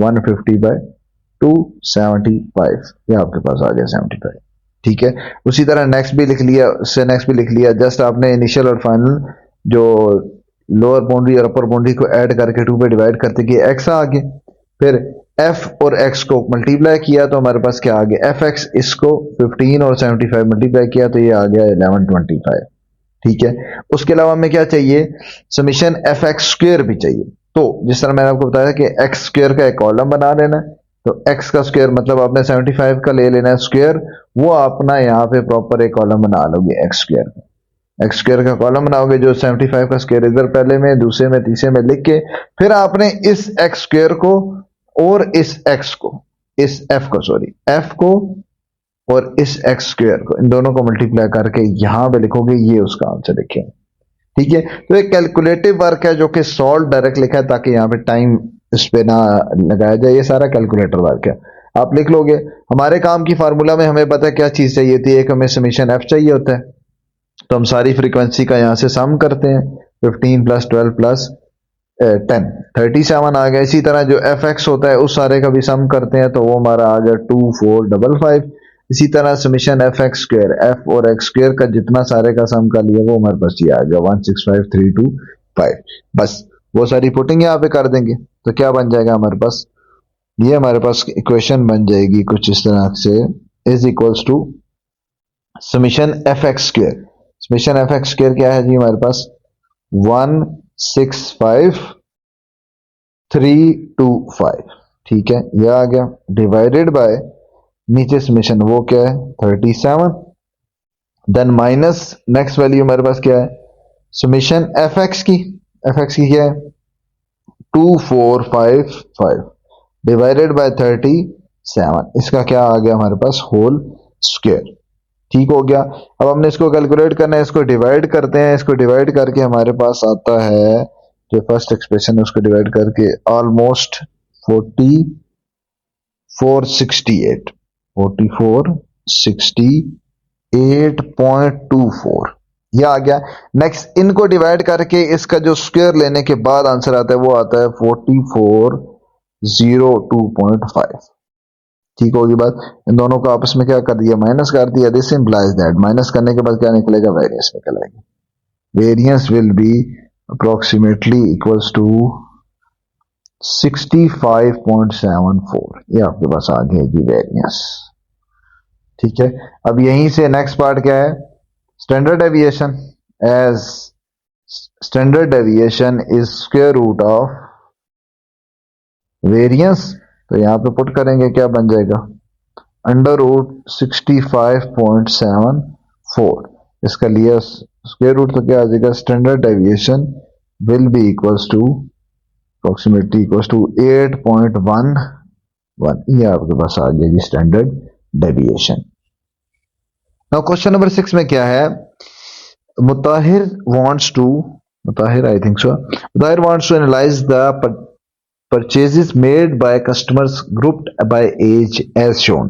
B: 150/275, ये आपके पास आ गया 75। ठीक है, उसी तरह नेक्स्ट भी लिख लिया, उससे नेक्स्ट भी लिख लिया। जस्ट आपने इनिशियल और फाइनल जो लोअर बाउंड्री और अपर बाउंड्री को ऐड करके 2 पे डिवाइड करते कि एक्स आ गया, फिर एफ और एक्स को मल्टीप्लाई किया तो हमारे पास क्या आ गया, एफ एक्स, इसको 15 और 75 मल्टीप्लाई किया तो ये आ गया 1125। ठीक है, उसके अलावा हमें क्या चाहिए, समीशन एफ एक्स स्क्वेयर भी चाहिए। तो जिस तरह मैंने आपको बताया कि एक्स स्क्वेयर का एक कॉलम बना लेना है, तो एक्स का स्क्वायर मतलब आपने 75 का ले लेना है स्क्वायर, वो अपना यहाँ पे प्रॉपर एक कॉलम बना लोगे एक्स स्क्वायर का। एक्स स्क्वायर का कॉलम बनाओगे, जो 75 का स्क्वायर इधर पहले में, दूसरे में, तीसरे में लिख के, फिर आपने इस एक्स स्क्वायर को और इस एक्स को, इस एफ को, सॉरी एफ को और इस एक्स स्क्वायर को, इन दोनों को मल्टीप्लाई करके यहां पे लिखोगे, ये उसका आंसर लिखेंगे। ठीक है, तो एक कैलकुलेटिव वर्क है जो कि सॉल्व डायरेक्ट लिखा है ताकि यहाँ पे टाइम इस पे ना लगाया जाए, ये सारा कैलकुलेटर वर्क है, आप लिख लोगे। हमारे काम की फार्मूला में हमें पता है क्या चीज चाहिए थी, एक हमें समीशन एफ चाहिए होता है, तो हम सारी फ्रीक्वेंसी का यहाँ से सम करते हैं, 15 + 12 + 10 37 आ गया। इसी तरह जो एफ एक्स होता है उस सारे का भी सम करते हैं, तो वो हमारा आ गया 2455। इसी तरह summation F x square, F और एक्स स्क्वायर का जितना सारे का सम कर लिया वो हमारे पास ये आ गया 165325। बस वो सारी पुटिंग यहाँ पे कर देंगे तो क्या बन जाएगा हमारे पास, ये हमारे पास इक्वेशन बन जाएगी कुछ इस तरह से, is equals to summation F x square. Summation F x square क्या है जी हमारे पास, 165,325। ठीक है, यह आ गया, डिवाइडेड बाय नीचे समीशन वो क्या है 37, देन माइनस नेक्स्ट वैल्यू हमारे पास क्या है, समीशन एफ एक्स की, एफ एक्स की क्या है 2455 डिवाइडेड बाय 37, इसका क्या आ गया हमारे पास होल स्क्वायर। ठीक हो गया, अब हमने इसको कैलकुलेट करना है, इसको डिवाइड करते हैं, इसको डिवाइड करके हमारे पास आता है जो फर्स्ट एक्सप्रेशन है उसको डिवाइड करके ऑलमोस्ट 4468 4468.24 ये आ गया। नेक्स्ट इनको डिवाइड करके इसका जो स्क्वायर लेने के बाद आंसर आता है वो आता है 4402.5। ठीक होगी बात, इन दोनों को आपस में क्या कर दिया, माइनस कर दिया। दिस इंप्लाइज दैट, माइनस करने के बाद क्या निकलेगा, वेरियंस निकलेगा। Variance will be approximately equals to 65.74, ये आपके पास आ गया जी वेरियंस। ठीक है, अब यहीं से नेक्स्ट पार्ट क्या है, standard deviation. As standard deviation is square root of variance, तो यहां पे पुट करेंगे क्या बन जाएगा, √65.74, इसका लिया स्क्वायर रूट तो क्या आ जाएगा, standard deviation will be equals to approximately equals to 8.11, ये आपके पास आ गया जी standard deviation. Now question number 6 में क्या है, Mutahir wants to analyse the purchases made by customers grouped by age as shown।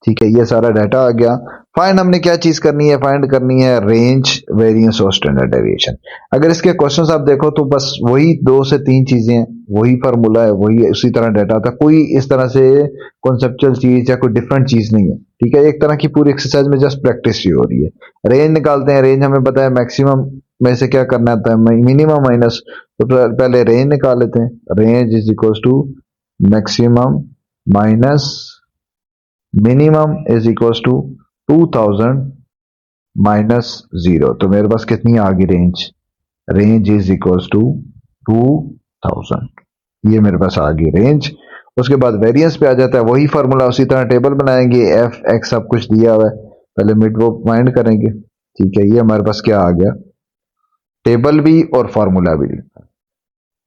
B: ठीक है, ये सारा डाटा आ गया। फाइंड हमने क्या चीज करनी है, फाइंड करनी है रेंज, वेरिएंस और स्टैंडर्ड डेविएशन। अगर इसके क्वेश्चंस आप देखो तो बस वही 2 से 3 चीजें हैं, वही फार्मूला है, वही उसी तरह डाटा था, कोई इस तरह से कॉन्सेप्चुअल चीज या कोई डिफरेंट चीज नहीं है। ठीक है, एक तरह की पूरी एक्सरसाइज में जस्ट प्रैक्टिस ही हो रही है। रेंज निकालते हैं, रेंज हमें पता है मैक्सिमम में से क्या करना आता है, मिनिमम माइनस, तो पहले रेंज निकाल लेते हैं। Range is equal to maximum minus minimum is equal to 2000 minus 0, तो मेरे पास कितनी आ गई range, range is equal to 2000, ये मेरे पास आ गई रेंज। उसके बाद वेरिएंस पे आ जाता है, वही फार्मूला, उसी तरह टेबल बनाएंगे, एफ एक्स सब कुछ दिया हुआ है, पहले मिड वो फाइंड करेंगे। ठीक है, ये हमारे पास क्या आ गया, टेबल भी और फार्मूला भी,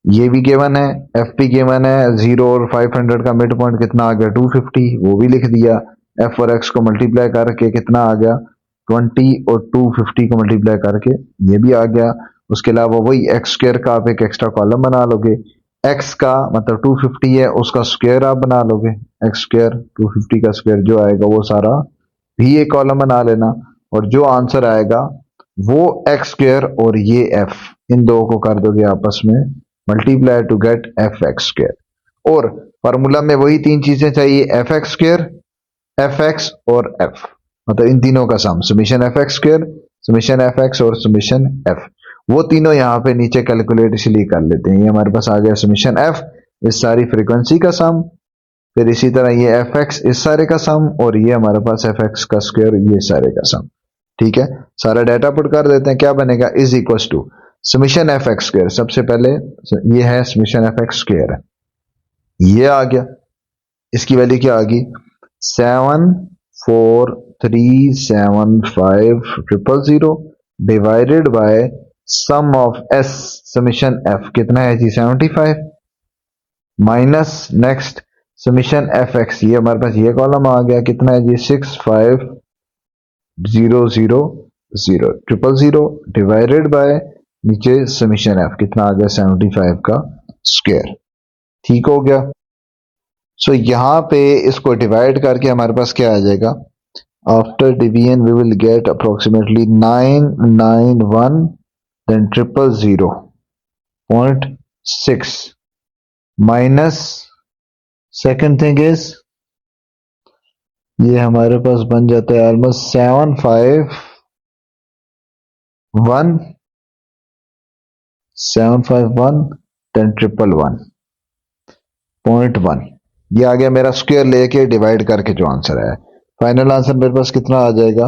B: ये भी गिवन है, एफ भी गिवन है, 0 और 500 का मिड पॉइंट कितना आ गया 250, वो भी लिख दिया। एफ और एक्स को मल्टीप्लाई करके कितना आ गया 20 और 250 को मल्टीप्लाई करके ये भी आ गया। उसके अलावा वही एक्स स्क्वायर का आप एक एक्स्ट्रा कॉलम बना लोगे, एक्स का मतलब 250 है उसका स्क्वायर आप बना लोगे, एक्स स्क्वायर 250 का स्क्वायर जो आएगा वो सारा भी एक कॉलम बना लेना, और जो आंसर आएगा वो एक्स स्क्वायर और ये एफ, इन दो को कर दोगे आपस में multiply to get F x square. और फार्मूला में वही तीन चीजें चाहिए, F X square, F X और एफ, मतलब इन तीनों का sum, summation F X square, summation F X और समीशन एफ, वो तीनों यहाँ पे नीचे कैलकुलेट इसलिए कर लेते हैं। ये हमारे पास आ गया समीशन एफ, इस सारी फ्रीक्वेंसी का सम, फिर इसी तरह ये एफ एक्स इस सारे का सम, और ये हमारे पास एफ एक्स का स्क्वायर ये सारे का सम। ठीक है, सारा डाटा पुट कर देते हैं, क्या बनेगा, is equal to summation F x square, सबसे पहले ये है समीशन एफ एक्स स्क्वायर, ये आ गया, इसकी वैल्यू क्या आ गई 74375 divided by sum of S summation f कितना है जी 75, minus next summation F x, ये हमारे पास ये कॉलम आ गया कितना है जी 65000 डिवाइडेड बाय नीचे समीशन एफ कितना आ गया 75 का स्क्वायर। ठीक हो गया। सो यहां पे इसको डिवाइड करके हमारे पास क्या आ जाएगा, after division we will get approximately 991 then 000.6 minus second thing is ये हमारे पास बन जाता है ऑलमोस्ट 751 then 111.1, ये आ गया मेरा स्क्वायर लेके डिवाइड करके जो आंसर है। फाइनल आंसर मेरे पास कितना आ जाएगा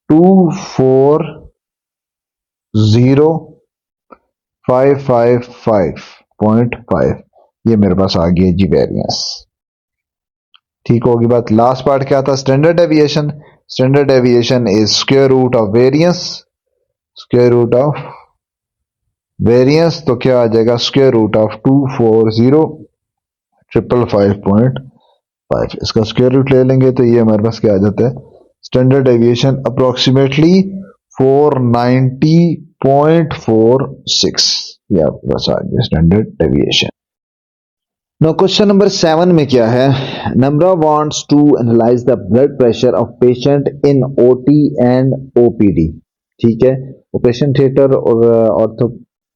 B: 240,555.5, ये मेरे पास आ गया जी वेरिएंस। ठीक होगी बात। लास्ट पार्ट क्या था, standard deviation, standard deviation is square root of variance, square root of variance, तो क्या आ जाएगा स्क्वायर रूट ऑफ 240,555.5, इसका स्क्वायर रूट ले लेंगे तो ये हमारे पास क्या आ जाता है स्टैंडर्ड डेविएशन अप्रोक्सीमेटली 490.46, ये आपके पास आ गया standard deviation. Now question number 7 में क्या है, Namra wants to analyze the blood pressure of patient in OT and OPD। ठीक है, ऑपरेशन थिएटर और ऑर्थो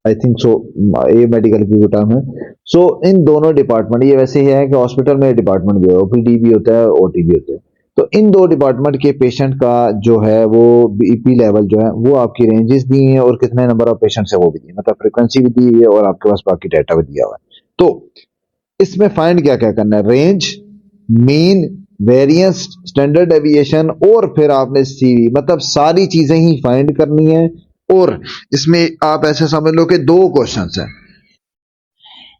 B: आई थिंक सो ये मेडिकल की टर्म है। सो इन दोनों डिपार्टमेंट, ये वैसे ही है कि हॉस्पिटल में डिपार्टमेंट भी है, ओपीडी भी होता है ओटी भी होता है, तो इन दो डिपार्टमेंट के पेशेंट का जो है वो बीपी लेवल जो है वो आपकी रेंजेस दी है और कितने नंबर ऑफ पेशेंट्स है वो भी दी है, मतलब फ्रीक्वेंसी भी दी है और आपके पास बाकी डाटा भी दिया हुआ है। तो इसमें फाइंड क्या क्या करना है, range, mean, variance, standard deviation और फिर आपने सीवी, मतलब सारी चीजें ही फाइंड करनी है। और इसमें आप ऐसे समझ लो कि दो क्वेश्चंस हैं।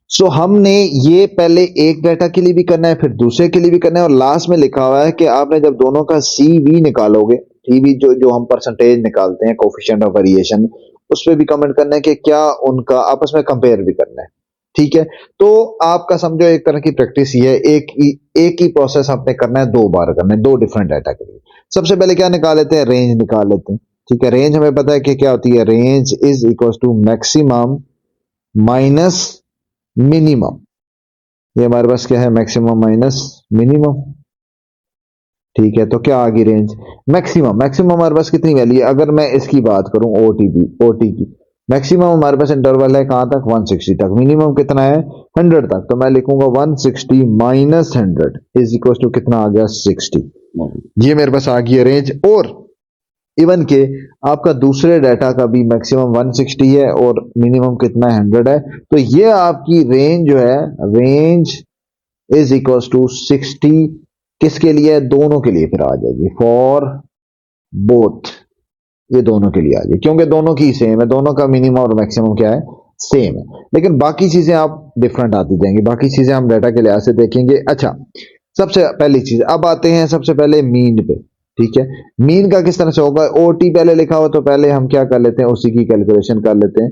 B: सो हमने ये पहले एक डाटा के लिए भी करना है फिर दूसरे के लिए भी करना है, और लास्ट में लिखा हुआ है कि आपने जब दोनों का सीवी निकालोगे, सीवी जो हम परसेंटेज निकालते हैं कोफिशिएंट ऑफ वेरिएशन, उस पर भी कमेंट करना है कि क्या उनका आपस में कंपेयर भी करना है। ठीक है, तो आपका समझो एक तरह की प्रैक्टिस ये है, एक ही प्रोसेस आपने करना है, दो बार करना है, दो डिफरेंट डाटा के लिए। सबसे पहले क्या निकाल लेते हैं, रेंज निकाल लेते हैं। ठीक है, रेंज हमें पता है कि क्या होती है, range is equal to maximum minus minimum, ये हमारे पास क्या है मैक्सिमम माइनस मिनिमम। ठीक है, तो क्या आ गई रेंज, मैक्सिमम, मैक्सिमम हमारे पास कितनी वैल्यू है, अगर मैं इसकी बात करूं ओटी की मैक्सिमम हमारे पास इंटरवल है कहां तक 160 तक, मिनिमम कितना है 100 तक, तो मैं लिखूंगा 160 माइनस 100 इज इक्वल टू कितना आ गया 60, ये मेरे पास आ गई रेंज। और इवन के आपका दूसरे डाटा का भी मैक्सिमम 160 है और मिनिमम कितना है 100 है, तो ये आपकी रेंज जो है, रेंज इज इक्वल टू 60 किसके लिए, दोनों के लिए फिर आ जाएगी, फॉर बोथ, ये दोनों के लिए आ जाएगी क्योंकि दोनों की सेम है, दोनों का मिनिमम और मैक्सिमम क्या है सेम है, लेकिन बाकी चीजें आप डिफरेंट आती जाएंगी, बाकी चीजें हम डाटा के लिहाज से देखेंगे। अच्छा, सबसे पहली चीज, अब आते हैं सबसे पहले मीन पे। ठीक है, मीन का किस तरह से होगा, ओटी पहले लिखा हो तो पहले हम क्या कर लेते हैं, उसी की कैलकुलेशन कर लेते हैं,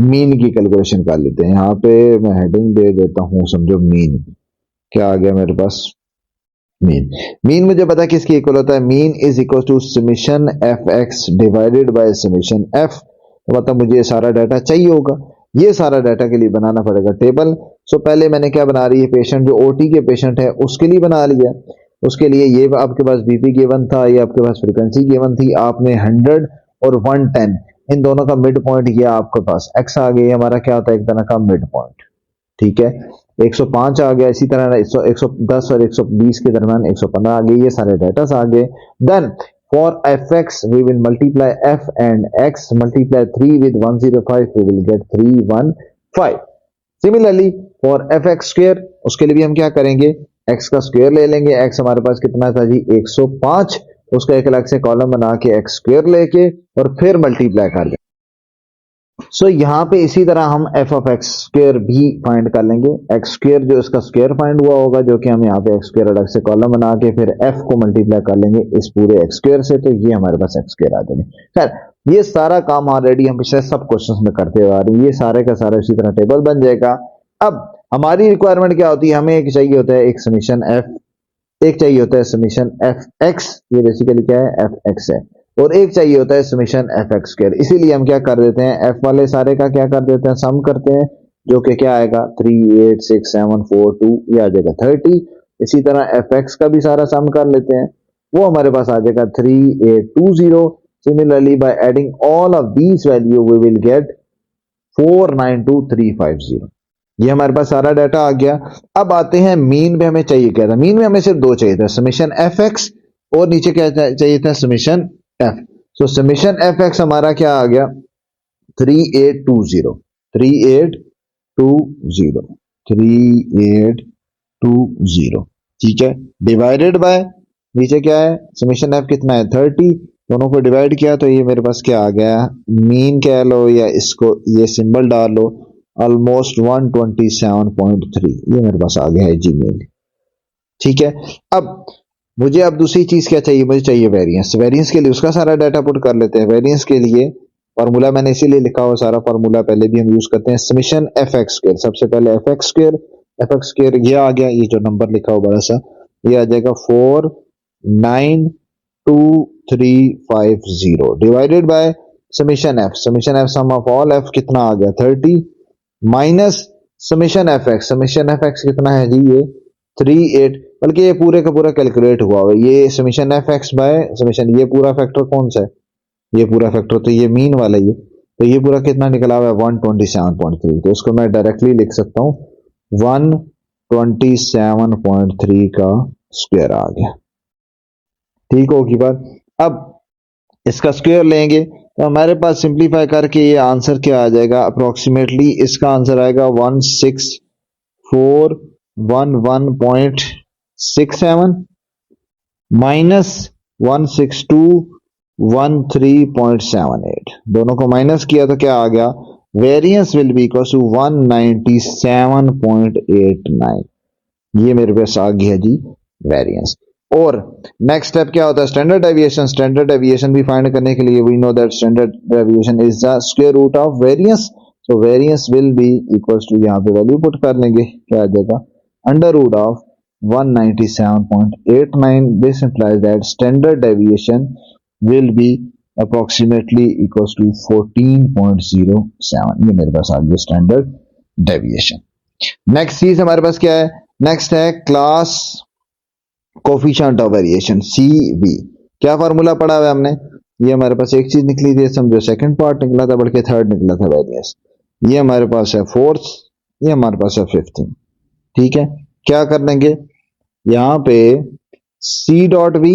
B: मीन की कैलकुलेशन कर लेते हैं। यहाँ पे मैं हेडिंग दे देता हूं, समझो मीन, क्या आ गया मेरे पास मीन। मीन मुझे पता है किसकी इक्वल होता है, mean is equal to summation F x divided by summation f, तो मतलब मुझे ये सारा डाटा चाहिए होगा, ये सारा डाटा के लिए बनाना पड़ेगा टेबल। सो पहले मैंने क्या बना रही है, पेशेंट जो ओटी के पेशेंट है उसके लिए बना लिया, उसके लिए ये आपके पास बीपी गिवन था, ये आपके पास फ्रीक्वेंसी गिवन थी, आपने 100 और 110 इन दोनों का मिड पॉइंट, ये आपके पास एक्स आ गया, हमारा क्या होता है एक तरह का मिड पॉइंट। ठीक है, 105 आ गया, इसी तरह 110 और 120 के दरमियान 115 आ गई, ये सारे डेटा आ गए। Then for fx we will multiply f and x multiply 3 with 105 we will get 315। Similarly for fx square, उसके लिए भी हम क्या करेंगे, x का स्क्वायर ले लेंगे। x हमारे पास कितना था जी 105, उसका एक अलग से कॉलम बना के x स्क्वायर लेके और फिर मल्टीप्लाई कर दें। सो यहाँ पे इसी तरह हम f ऑफ एक्स स्क्वायर भी फाइंड कर लेंगे। एक्स स्क्वायर जो इसका स्क्वायर फाइंड हुआ होगा, जो कि हम यहाँ पे एक्स स्क्वायर अलग से कॉलम बना के फिर f को मल्टीप्लाई कर लेंगे इस पूरे एक्स स्क्वायर से, तो ये हमारे पास एक्स स्क्वायर आ जाएंगे। खैर ये सारा काम ऑलरेडी हम पिछले सब क्वेश्चंस में करते हुए आ रहे हैं, ये सारे का सारा इसी तरह टेबल बन जाएगा। अब हमारी रिक्वायरमेंट क्या होती है, हमें एक चाहिए होता है एक समीशन f, एक चाहिए होता है समीशन fx, ये बेसिकली क्या है fx है, और एक चाहिए होता है समीशन fx स्क्वायर। इसीलिए हम क्या कर देते हैं, f वाले सारे का क्या कर देते हैं, सम करते हैं, जो कि क्या आएगा 3 8 6 7 4 2, ये आ जाएगा 30। इसी तरह fx का भी सारा सम कर लेते हैं, वो हमारे पास आ जाएगा 3820। Similarly by adding all of these value we will get 492350। ये हमारे पास सारा डाटा आ गया। अब आते हैं मीन में, हमें चाहिए क्या था, मीन में हमें सिर्फ दो चाहिए था, समीशन fx और नीचे क्या चाहिए था, समीशन f। सो समीशन fx हमारा क्या आ गया 3820 3820, ठीक है, डिवाइडेड बाय नीचे क्या है, समीशन f कितना है 30, दोनों को डिवाइड किया तो ये मेरे पास क्या आ गया, मीन कह लो या इसको ये सिंबल डाल लो, ऑलमोस्ट 127.3, ये मेरे पास आ गया है जी मीन। ठीक है, अब मुझे अब दूसरी चीज क्या चाहिए, मुझे चाहिए वेरिएंस। वेरिएंस के लिए उसका सारा डाटा पुट कर लेते हैं। वेरिएंस के लिए फार्मूला मैंने इसीलिए लिखा हुआ, सारा फार्मूला पहले भी हम यूज करते हैं, समीशन fx स्क्वायर, सबसे पहले fx स्क्वायर ये आ गया, ये जो नंबर लिखा हुआ बड़ा सा ये आ जाएगा 4922350 divided by summation f sum of all f कितना आ गया 30 माइनस समीशन fx कितना है जी ये 38, बल्कि ये पूरे का पूरा कैलकुलेट हुआ है, ये समीशन fx बाय समीशन, ये पूरा फैक्टर कौन सा है, ये पूरा फैक्टर तो ये मीन वाला ही है, तो ये पूरा कितना निकला हुआ है 127.3, तो उसको मैं डायरेक्टली लिख सकता हूँ 127.3 का स्क्वायर आ गया। ठीक होगी बात। अब इसका स्क्वायर लेंगे तो हमारे पास सिंप्लीफाई करके ये आंसर क्या आ जाएगा, अप्रोक्सीमेटली इसका आंसर आएगा 16411.67 माइनस 16213.78, दोनों को माइनस किया तो क्या आ गया, variance will be equal to 197.89, ये मेरे पास आ गया जी वेरिएंस। और नेक्स्ट स्टेप क्या होता है, स्टैंडर्ड डेविएशन। स्टैंडर्ड डेविएशन भी फाइंड करने के लिए we know that standard deviation is the square root of variance, so variance will be equals to, यहाँ पे वैल्यू पुट कर लेंगे, क्या आ जाएगा under root of 197.89, this implies that standard deviation will be approximately equals to 14.07, ये मेरे पास आ गया स्टैंडर्ड डेविएशन। नेक्स्ट चीज हमारे पास क्या है, नेक्स्ट है class coefficient of variation CV। क्या फार्मूला पढ़ा हुआ है हमने, ये हमारे पास एक चीज निकली थी, समझो सेकंड पार्ट निकला था, बल्कि थर्ड निकला था वेरिएंस, ये हमारे पास है फोर्थ, ये हमारे पास है 15। ठीक है, क्या कर देंगे, यहाँ पे C.V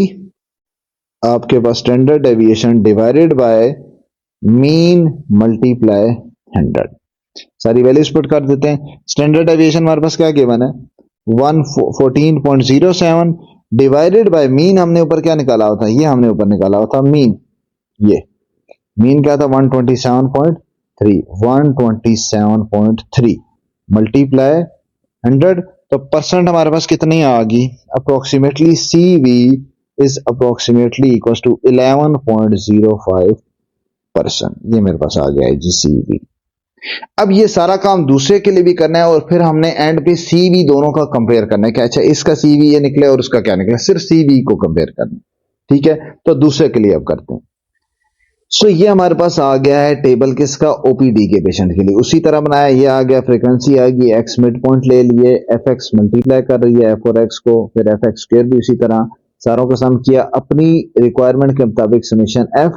B: आपके पास standard deviation divided by mean multiply 100, सारी वैल्यूज पुट कर देते हैं। स्टैंडर्ड डेविएशन हमारे पास क्या गिवन है 114.07 डिवाइडेड बाय मीन, हमने ऊपर क्या निकाला होता है, ये हमने ऊपर निकाला होता मीन, ये मीन क्या था 127.3 मल्टीप्लाई 100, तो परसेंट हमारे पास कितनी आ गई, approximately CV is approximately equals to 11.05%, ये मेरे पास आ गया है जी CV। अब ये सारा काम दूसरे के लिए भी करना है और फिर हमने एंड पे CV दोनों का कंपेयर करना है कि अच्छा इसका CV ये निकले और उसका क्या निकले, सिर्फ CV को कंपेयर करना है। ठीक है, तो दूसरे के लिए अब करते हैं। सो ये हमारे पास आ गया है टेबल किसका, OPD के पेशेंट के लिए। उसी तरह बनाया, ये आ गया फ्रीक्वेंसी आएगी, x मिड पॉइंट ले लिए, fx मल्टीप्लाई कर रही है f और x को, फिर fx स्क्वायर भी उसी तरह सारों का सम किया, अपनी रिक्वायरमेंट के मुताबिक समीशन f,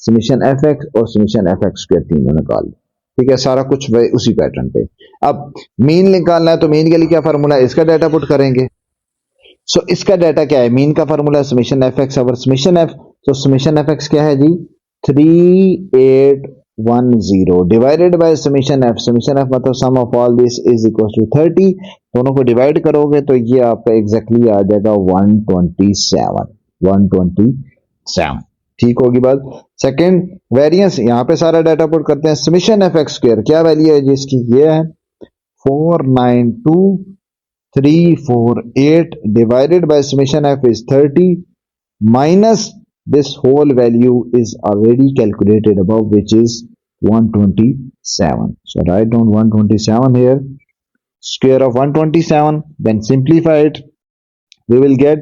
B: समीशन fx और समीशन fx स्क्वायर तीनों निकाल ली। ठीक है, सारा कुछ उसी पैटर्न पे। अब मीन निकालना है तो मीन के लिए क्या फार्मूला है, इसका डाटा पुट करेंगे। सो इसका डाटा क्या है, मीन का फार्मूला समेशन एफ एक्स और समेशन एफ। तो समेशन एफ एक्स क्या है जी, 3810 divided by summation F. Summation F मतलब sum of all this is equal to 30। दोनों को डिवाइड करोगे तो ये आपका एग्जैक्टली आ जाएगा 127। ठीक होगी बात। सेकंड वेरिएंस, यहां पे सारा डाटा पुट करते हैं। समेशन एफ एक्स स्क्वायर क्या वैल्यू है जिसकी, ये है 492348 divided by summation f is 30 minus this whole value is already calculated above, which is 127. So write down 127 here, square of 127, then simplify it. We will get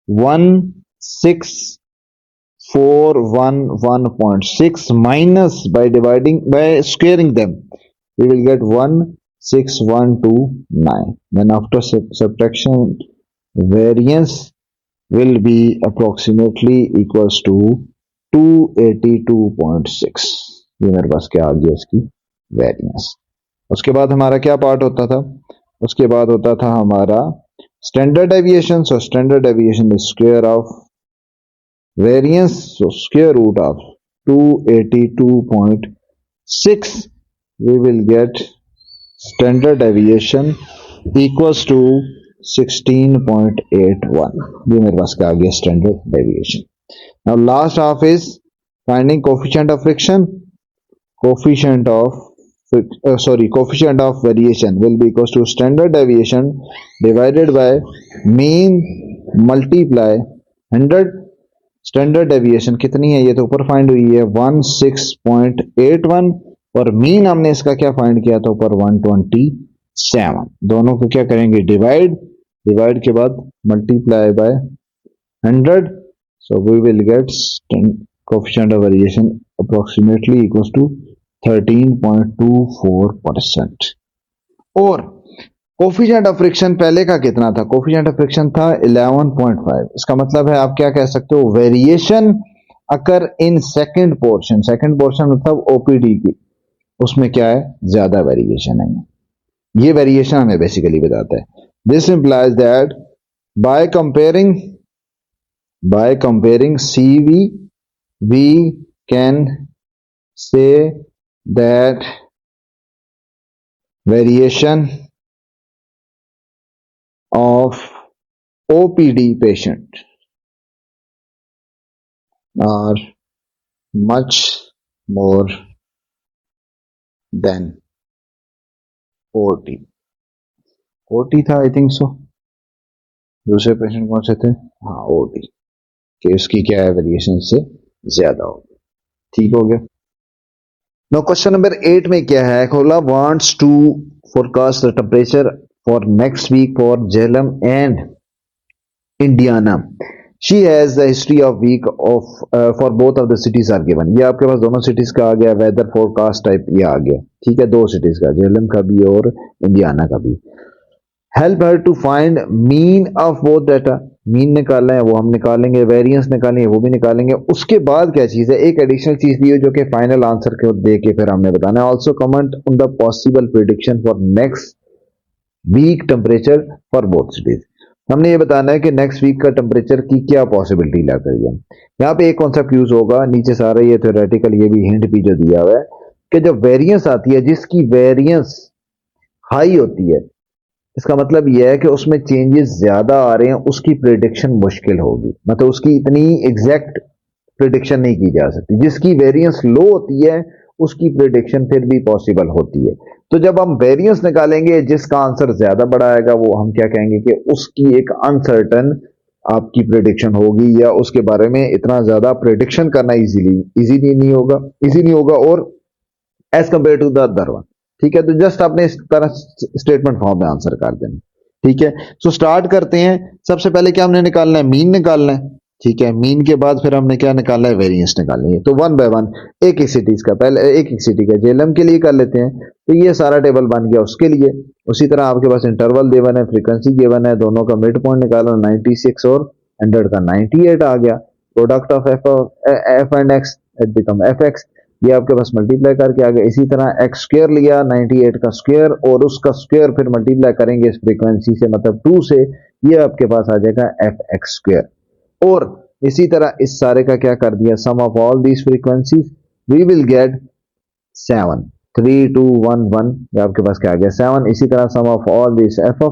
B: 16411.6 minus by squaring them, we will get 16129. Then after subtraction, variance will be approximately equals to 282.6. ये मेरे पास क्या आ गया इसकी variance. उसके बाद हमारा क्या पार्ट होता था, उसके बाद होता था हमारा standard deviation. So standard deviation is square of variance, so square root of 282.6, we will get standard deviation equals to 16.81. ये मेरे पास क्या आ गया standard deviation. Now last half is finding coefficient of friction. Coefficient of variation will be equals to standard deviation divided by mean multiply 100. Standard deviation कितनी है, ये तो ऊपर फाइंड हुई है 16.81, और मीन हमने इसका क्या फाइंड किया था ऊपर 127। दोनों को क्या करेंगे, डिवाइड के बाद multiply by 100, so we will get coefficient of variation approximately equals to 13.24%। और कोफिशिएंट ऑफ फ्रिक्शन पहले का कितना था, कोफिशिएंट ऑफ फ्रिक्शन था 11.5। इसका मतलब है आप क्या कह सकते हो, variation occur in second portion मतलब ओपीडी की, उसमें क्या है, ज्यादा वेरिएशन है। ये वेरिएशन हमें बेसिकली बताता है। This implies that by comparing CV we can say that variation of OPD patient are much more than OT था, आई थिंक सो। दूसरे पेशेंट कौन से थे, हाँ OT, कि उसकी क्या है, वेरिएशन से ज्यादा होगी। ठीक हो गया। नाउ क्वेश्चन नंबर 8 में क्या है, Khola wants to forecast the temperature for next week for Jhelum and Indiana. She has the history of week of for both of the cities are given. ये आपके पास दोनों सिटीज का आ गया, वेदर फोरकास्ट टाइप ये आ गया। ठीक है, दो सिटीज का, झेलम का भी और इंडियाना का भी। Help her to find mean of both data. Mean निकालना है वो हम निकालेंगे, वेरिएंस निकालनी है वो भी निकालेंगे। उसके बाद क्या चीज है, एक एडिशनल चीज दी है जो कि फाइनल आंसर को दे के फिर हमने बताना है। Also comment on the possible prediction for next week temperature for both cities. हमने ये बताना है कि नेक्स्ट वीक का टेम्परेचर की क्या पॉसिबिलिटी लग रही है। यहाँ पे एक कॉन्सेप्ट यूज होगा, नीचे सारा ये थ्योरेटिकल, ये भी हिंट भी जो दिया हुआ है कि जब वेरिएंस आती है, जिसकी वेरिएंस हाई होती है, इसका मतलब यह है कि उसमें चेंजेस ज्यादा आ रहे हैं, उसकी प्रिडिक्शन मुश्किल होगी, मतलब उसकी इतनी एग्जैक्ट प्रिडिक्शन नहीं की जा सकती। जिसकी वेरिएंस लो होती है उसकी प्रिडिक्शन फिर भी पॉसिबल होती है। तो जब हम वेरिएंस निकालेंगे, जिसका आंसर ज्यादा बड़ा आएगा, वो हम क्या कहेंगे कि उसकी एक अनसर्टन आपकी प्रिडिक्शन होगी, या उसके बारे में इतना ज्यादा प्रिडिक्शन करना इजी नहीं होगा और as compare to the other one. ठीक है, तो जस्ट आपने इस तरह स्टेटमेंट फॉर्म में आंसर कर देना। ठीक है, सो स्टार्ट करते हैं। सबसे पहले क्या हमने निकालना है, मीन निकालना है। ठीक है, मीन के बाद फिर हमने क्या निकालना है, वेरिएंस निकालनी है। तो वन बाय वन एक सिटीज का, पहले एक सिटी का झेलम के लिए कर लेते हैं। तो ये सारा टेबल बन गया उसके लिए। उसी तरह आपके पास इंटरवल गिवन है, फ्रीक्वेंसी गिवन है, दोनों का मिड पॉइंट निकालो, 96 और 100 का 98 आ गया। Product of F and x it become F x. ये आपके पास मल्टीप्लाई करके आ गया। इसी तरह एक्स स्क्वायर लिया 98 का स्क्वायर और उसका स्क्वायर फिर मल्टीप्लाई करेंगे इस फ्रीक्वेंसी से मतलब 2 से, ये आपके पास आ जाएगा एफ एक्स स्क्वायर। और इसी तरह इस सारे का क्या कर दिया, sum of all these frequencies we will get 7 3 2 1 1, ये आपके पास क्या आ गया 7। इसी तरह sum of all this F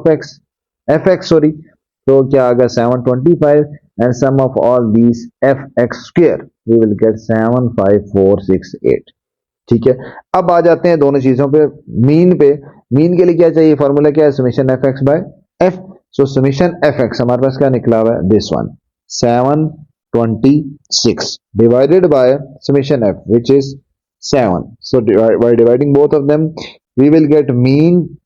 B: X sorry, तो क्या आ गया 725 and sum of all these F x square we will get 75468। ठीक है, अब आ जाते हैं दोनों चीजों पे, मीन पे। मीन के लिए क्या चाहिए, फॉर्मूला क्या है, summation F x by f. So summation F x हमारे पास क्या निकला हुआ है, this one 726 divided by summation f which is 7. So by dividing both of them we will get mean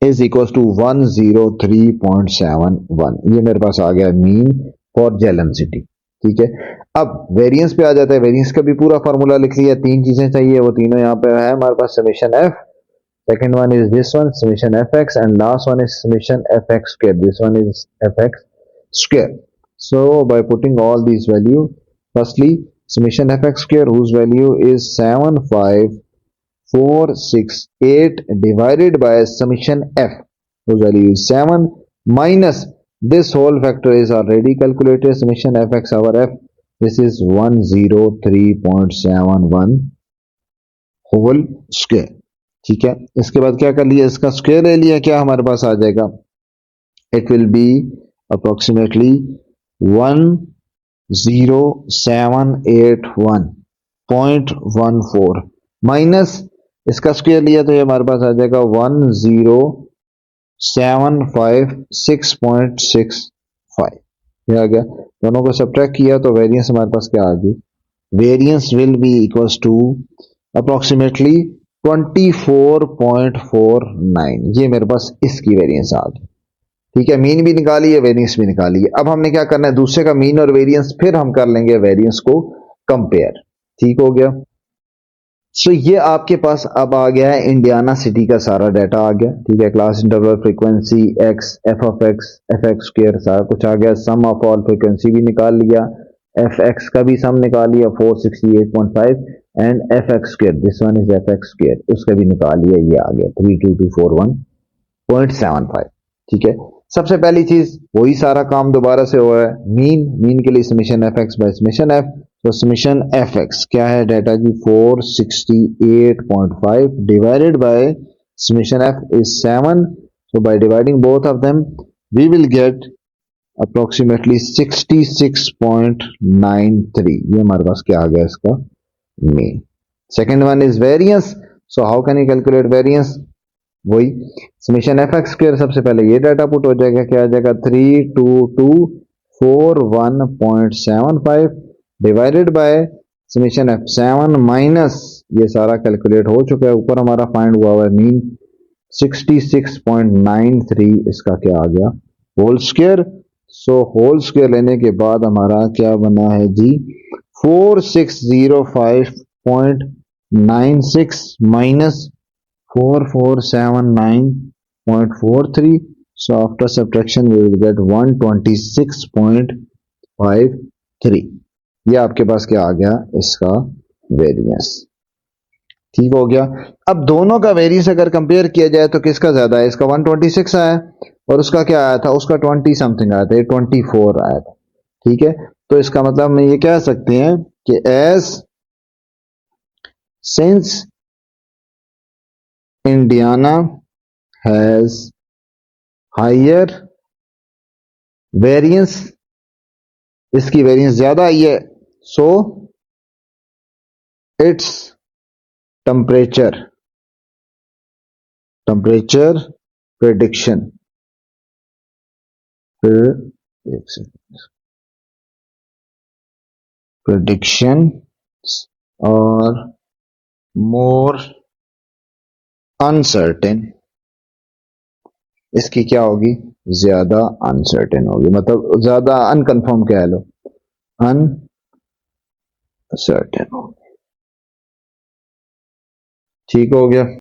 B: is equals to 103.71। ये मेरे पास आ गया मीन फॉर जेलम सिटी। ठीक है, अब वेरिएंस पे आ जाता है। वेरिएंस का भी पूरा फॉर्मूला लिख लिया, तीन चीजें चाहिए, वो तीनों यहाँ पे है हमारे पास, summation F, second one is this one summation fx, and last one is summation fx square, this one is fx square. So by putting all these value, firstly summation fx square whose value is 75468 divided by summation f whose value is 7 minus this whole factor is already calculated, summation fx our f, this is 103.71 whole square। ठीक है, इसके बाद क्या कर लिया, इसका square ले लिया, क्या हमारे पास आ जाएगा, it will be approximately 10781.14 minus इसका स्क्वायर लिया तो ये हमारे पास आ जाएगा 10756.65। ये आ गया, दोनों को सब्ट्रैक्ट किया तो वेरिएंस हमारे पास क्या आ गई, variance will be equals to approximately 24.49। ये मेरे पास इसकी वेरिएंस आ गई। ठीक है, मीन भी निकाली है, वेरिएंस भी निकाली है। अब हमने क्या करना है, दूसरे का मीन और वेरिएंस, फिर हम कर लेंगे वेरिएंस को कंपेयर। ठीक हो गया। सो ये आपके पास अब आ गया है इंडियाना सिटी का सारा डाटा आ गया। ठीक है, class interval, frequency, x, F x square, सारा कुछ आ गया। सम ऑफ ऑल फ्रीक्वेंसी भी निकाल लिया, एफ एक्स का भी सम निकाल लिया 468.5 and F x square, this one is F x square, उसका भी निकाल लिया, ये आ गया 32241.75। ठीक है, सबसे पहली चीज वही सारा काम दोबारा से हुआ है, मीन के लिए summation F x by summation F. तो समेशन एफ एक्स क्या है डाटा की 468.5 divided by summation f is 7। So by dividing both of them we will get approximately 66.93। ये हमारे पास क्या आ गया इसका mean. Second one is variance. So how can you calculate variance, वही समेशन एफ एक्स स्क्वायर, सबसे पहले ये डाटा पुट हो जाएगा, क्या आ जाएगा 3241.75 divided by summation F 7 minus ये सारा कैलकुलेट हो चुका है, ऊपर हमारा फाइंड हुआ है मीन 66.93, इसका क्या आ गया whole square. So whole square लेने के बाद हमारा क्या बना है जी 4605.96 माइनस 4479.43। So after subtraction we will get 126.53। ये आपके पास क्या आ गया इसका वेरिएंस। ठीक हो गया। अब दोनों का वेरिएंस अगर कंपेयर किया जाए तो किसका ज्यादा है, इसका 126 आया और उसका क्या आया था, उसका 20 समथिंग आया था, 24 आया था। ठीक है, तो इसका मतलब हम ये कह सकते हैं कि as since Indiana has higher variance, इसकी वेरिएंस ज्यादा आई है, सो इट्स टेम्परेचर प्रेडिक्शन और मोर अनसर्टेन, इसकी क्या होगी ज्यादा अनसर्टेन होगी, मतलब ज्यादा अनकंफर्म कह लो, अनसर्टेन होगी। ठीक हो गया।